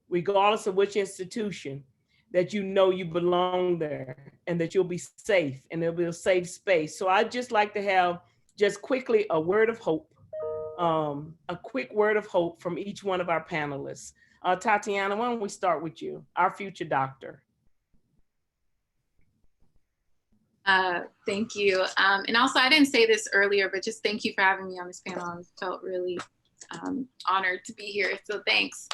regardless of which institution, that you know you belong there and that you'll be safe and it'll be a safe space. So I'd just like to have just quickly a word of hope, a quick word of hope from each one of our panelists. Tatiana, why don't we start with you, our future doctor?
Thank you. And also, I didn't say this earlier, but just thank you for having me on this panel. I felt really honored to be here, so thanks.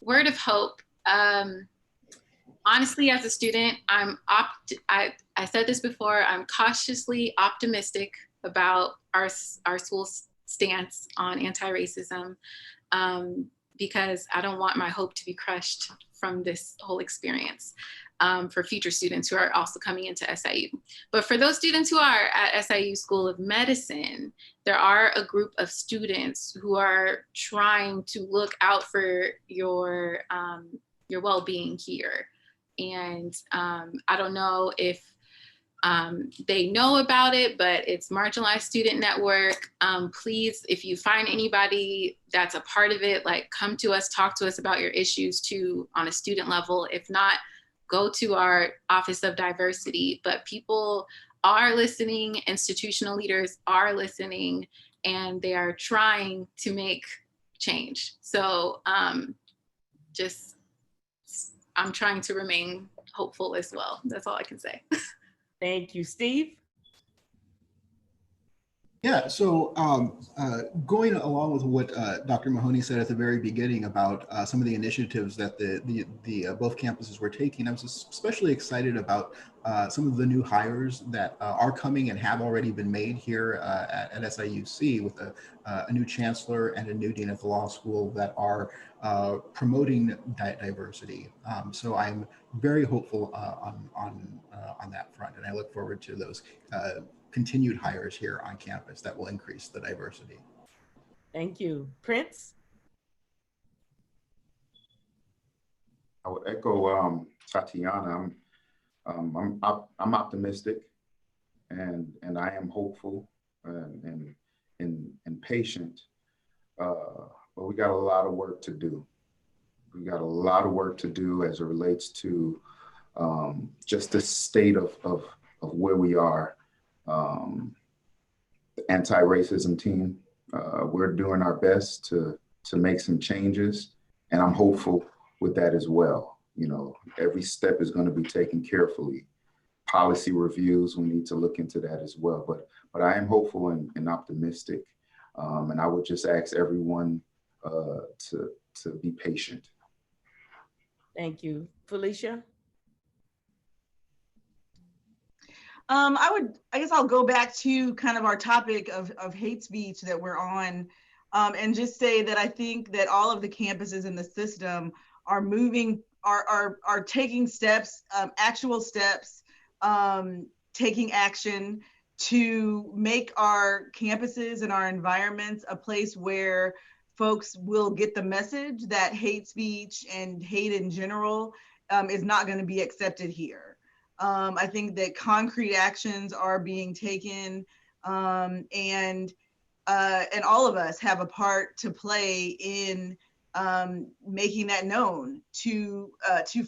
Word of hope. Honestly, as a student, I said this before, I'm cautiously optimistic about our school's stance on anti-racism, because I don't want my hope to be crushed from this whole experience for future students who are also coming into SIU. But for those students who are at SIU School of Medicine, there are a group of students who are trying to look out for your well-being here. And I don't know if they know about it, but it's Marginalized Student Network. Please, if you find anybody that's a part of it, like, come to us, talk to us about your issues too on a student level. If not, go to our Office of Diversity. But people are listening, institutional leaders are listening, and they are trying to make change. So I'm trying to remain hopeful as well. That's all I can say.
Thank you. Steve?
Yeah, so going along with what Dr. Mahoney said at the very beginning about some of the initiatives that the both campuses were taking, I was especially excited about some of the new hires that are coming and have already been made here at SIUC, with a new chancellor and a new dean at the law school that are promoting diversity. So I'm very hopeful on that front, and I look forward to those continued hires here on campus that will increase the diversity.
Thank you. Prince?
I would echo Tatiana. I'm optimistic, and I am hopeful and patient. But we got a lot of work to do. We got a lot of work to do as it relates to just the state of where we are. The anti-racism team, we're doing our best to make some changes, and I'm hopeful with that as well. You know, every step is going to be taken carefully. Policy reviews, we need to look into that as well. But I am hopeful and optimistic, and I would just ask everyone to be patient.
Thank you. Felicia?
I guess I'll go back to kind of our topic of hate speech that we're on. and just say that I think that all of the campuses in the system are moving, are taking steps, actual steps, taking action to make our campuses and our environments a place where folks will get the message that hate speech and hate in general is not going to be accepted here. I think that concrete actions are being taken, and all of us have a part to play in making that known to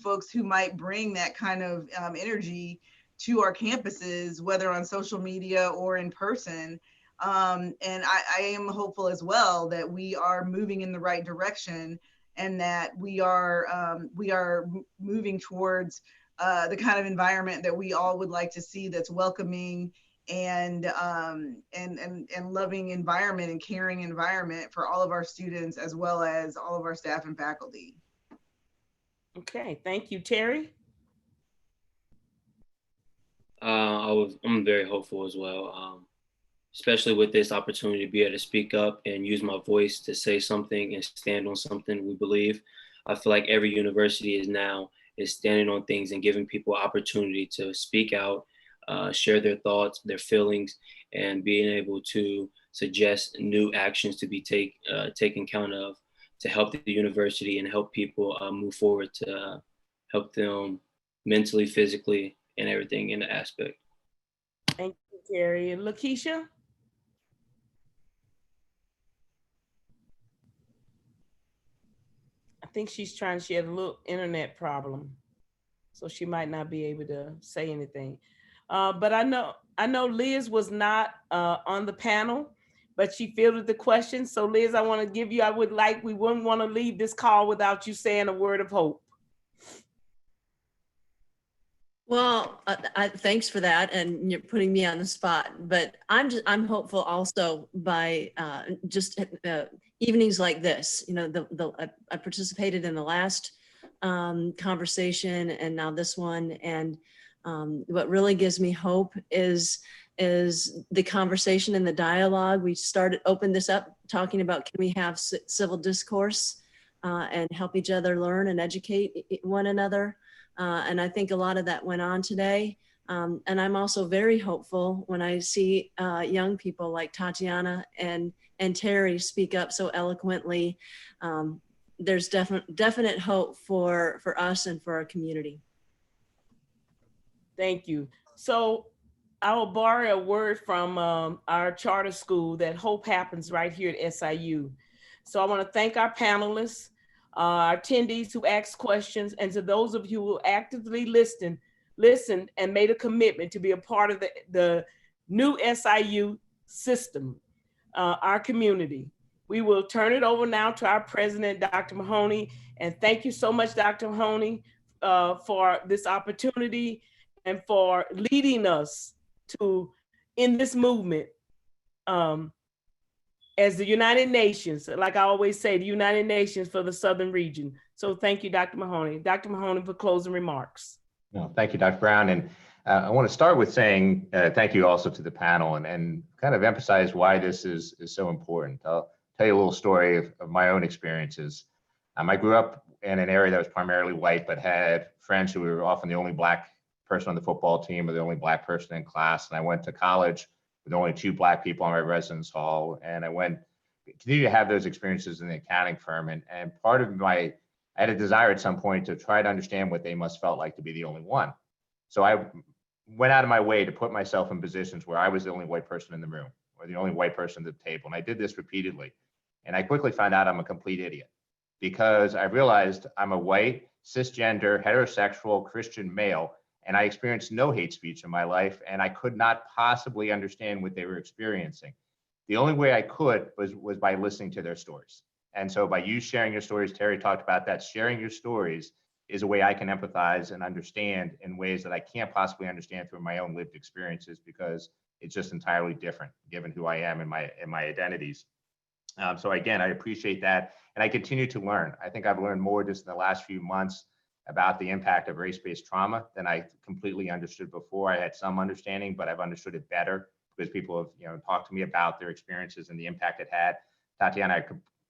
folks who might bring that kind of energy to our campuses, whether on social media or in person. And I am hopeful as well that we are moving in the right direction, and that we are moving towards the kind of environment that we all would like to see, that's welcoming and loving environment and caring environment for all of our students, as well as all of our staff and faculty.
Okay, thank you, Terry.
I'm very hopeful as well, especially with this opportunity to be able to speak up and use my voice to say something and stand on something we believe. I feel like every university is standing on things and giving people opportunity to speak out, share their thoughts, their feelings, and being able to suggest new actions to be taken count of to help the university and help people move forward, to help them mentally, physically, and everything in the aspect.
Thank you, Terry. And Lakeisha? I think she had a little internet problem, so she might not be able to say anything. But I know Liz was not on the panel, but she fielded the question. So Liz, I want to give you, we wouldn't want to leave this call without you saying a word of hope.
Well, thanks for that, and you're putting me on the spot. But I'm hopeful also by just evenings like this. You know, I participated in the last conversation and now this one, and what really gives me hope is the conversation and the dialogue. We opened this up talking about, can we have civil discourse and help each other learn and educate one another. And I think a lot of that went on today. And I'm also very hopeful when I see young people like Tatiana and Terry speak up so eloquently. There's definite hope for us and for our community.
Thank you. So I will borrow a word from our charter school that hope happens right here at SIU. So I want to thank our panelists, our attendees who asked questions, and to those of you who actively listened and made a commitment to be a part of the new SIU system, our community. We will turn it over now to our president, Dr. Mahoney. And thank you so much, Dr. Mahoney, for this opportunity and for leading us in this movement as the United Nations. Like I always say, the United Nations for the Southern region. So thank you, Dr. Mahoney. Dr. Mahoney, for closing remarks.
No, thank you, Dr. Brown. And I want to start with saying thank you also to the panel and kind of emphasize why this is so important. I'll tell you a little story of my own experiences. I grew up in an area that was primarily white, but had friends who were often the only Black person on the football team or the only Black person in class. And I went to college with only 2 Black people on my residence hall. And I continued to have those experiences in the accounting firm. And part of I had a desire at some point to try to understand what they must felt like to be the only one. So I went out of my way to put myself in positions where I was the only white person in the room or the only white person at the table. And I did this repeatedly. And I quickly found out I'm a complete idiot, because I realized I'm a white, cisgender, heterosexual, Christian male, and I experienced no hate speech in my life, and I could not possibly understand what they were experiencing. The only way I could was by listening to their stories. And so by you sharing your stories, Terry talked about that, sharing your stories is a way I can empathize and understand in ways that I can't possibly understand through my own lived experiences, because it's just entirely different given who I am and my identities. So again, I appreciate that. And I continue to learn. I think I've learned more just in the last few months about the impact of race-based trauma than I completely understood before. I had some understanding, but I've understood it better because people have talked to me about their experiences and the impact it had. Tatiana, I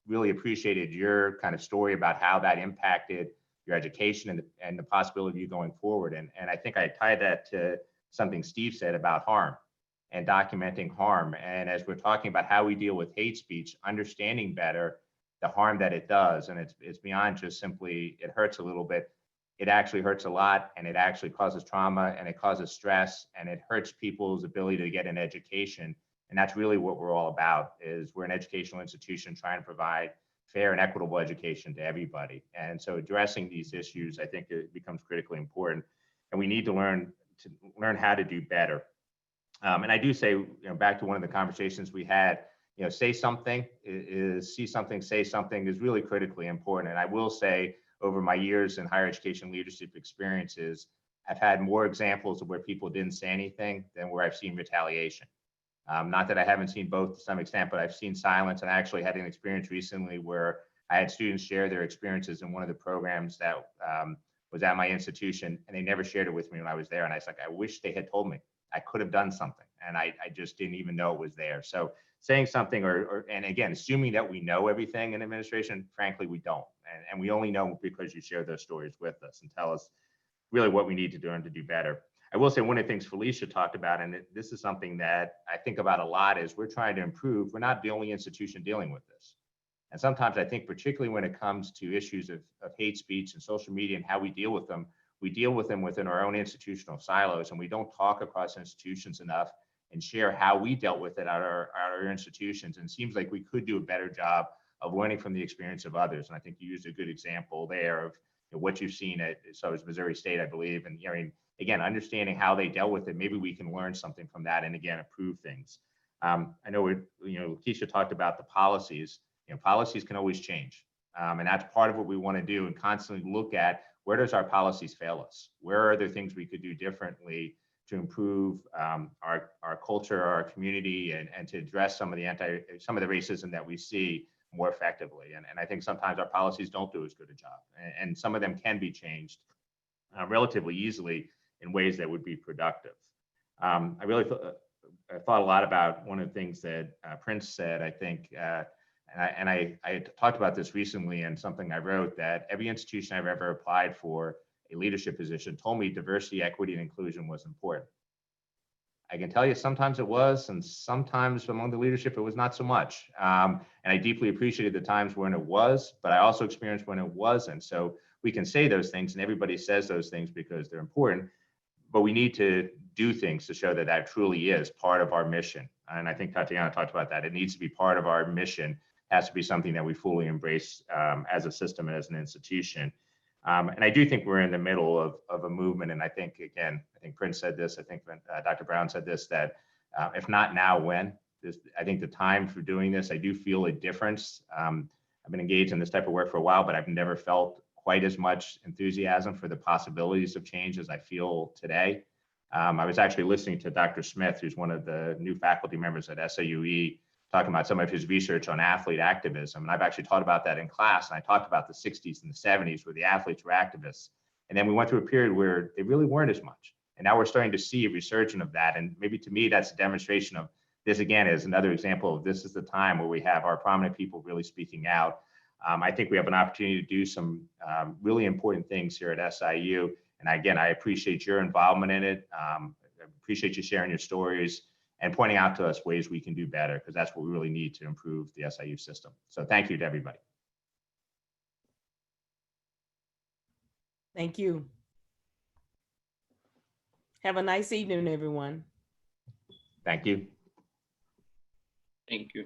really appreciated your kind of story about how that impacted your education and the possibility of you going forward. And I think I tied that to something Steve said about harm and documenting harm. And as we're talking about how we deal with hate speech, understanding better the harm that it does, and it's beyond just simply it hurts a little bit. It actually hurts a lot, and it actually causes trauma, and it causes stress, and it hurts people's ability to get an education. And that's really what we're all about, is we're an educational institution trying to provide fair and equitable education to everybody. And so addressing these issues, I think it becomes critically important, and we need to learn how to do better. And I do say, back to one of the conversations we had, say something is see something, say something is really critically important. And I will say, over my years in higher education leadership experiences, I've had more examples of where people didn't say anything than where I've seen retaliation. Not that I haven't seen both to some extent, but I've seen silence. And I actually had an experience recently where I had students share their experiences in one of the programs that was at my institution, and they never shared it with me when I was there. And I was like, I wish they had told me. I could have done something, and I just didn't even know it was there. So saying something, and again, assuming that we know everything in administration, frankly, we don't. And we only know because you share those stories with us and tell us really what we need to do and to do better. I will say one of the things Felicia talked about, and this is something that I think about a lot, is we're trying to improve. We're not the only institution dealing with this. And sometimes I think, particularly when it comes to issues of hate speech and social media and how we deal with them within our own institutional silos, and we don't talk across institutions enough and share how we dealt with it at our institutions. And it seems like we could do a better job of learning from the experience of others. And I think you used a good example there of what you've seen at, so it was Missouri State, I believe, and hearing, again, understanding how they dealt with it. Maybe we can learn something from that and, again, improve things. I know Lakeisha talked about the policies. Policies can always change. And that's part of what we want to do, and constantly look at, where does our policies fail us? Where are there things we could do differently to improve our culture, our community, and to address some of the racism that we see more effectively? And I think sometimes our policies don't do as good a job, and some of them can be changed relatively easily in ways that would be productive. I really thought a lot about one of the things that Prince said, I think, and I talked about this recently in something I wrote, that every institution I've ever applied for a leadership position told me diversity, equity, and inclusion was important. I can tell you sometimes it was, and sometimes among the leadership, it was not so much. And I deeply appreciated the times when it was, but I also experienced when it wasn't. So we can say those things, and everybody says those things because they're important, but we need to do things to show that that truly is part of our mission. And I think Tatiana talked about that. It needs to be part of our mission. It has to be something that we fully embrace as a system and as an institution. And I do think we're in the middle of a movement. And I think, again, I think Prince said this, I think Dr. Brown said this, that if not now, when? I think the time for doing this, I do feel a difference. I've been engaged in this type of work for a while, but I've never felt quite as much enthusiasm for the possibilities of change as I feel today. I was actually listening to Dr. Smith, who's one of the new faculty members at SIUE, talking about some of his research on athlete activism. And I've actually taught about that in class. And I talked about the 60s and the 70s where the athletes were activists. And then we went through a period where they really weren't as much. And now we're starting to see a resurgence of that. And maybe to me, that's a demonstration of this, again, is another example of this is the time where we have our prominent people really speaking out. I think we have an opportunity to do some really important things here at SIU. And again, I appreciate your involvement in it. I appreciate you sharing your stories and pointing out to us ways we can do better, because that's what we really need to improve the SIU system. So thank you to everybody.
Thank you. Have a nice evening, everyone.
Thank you.
Thank you.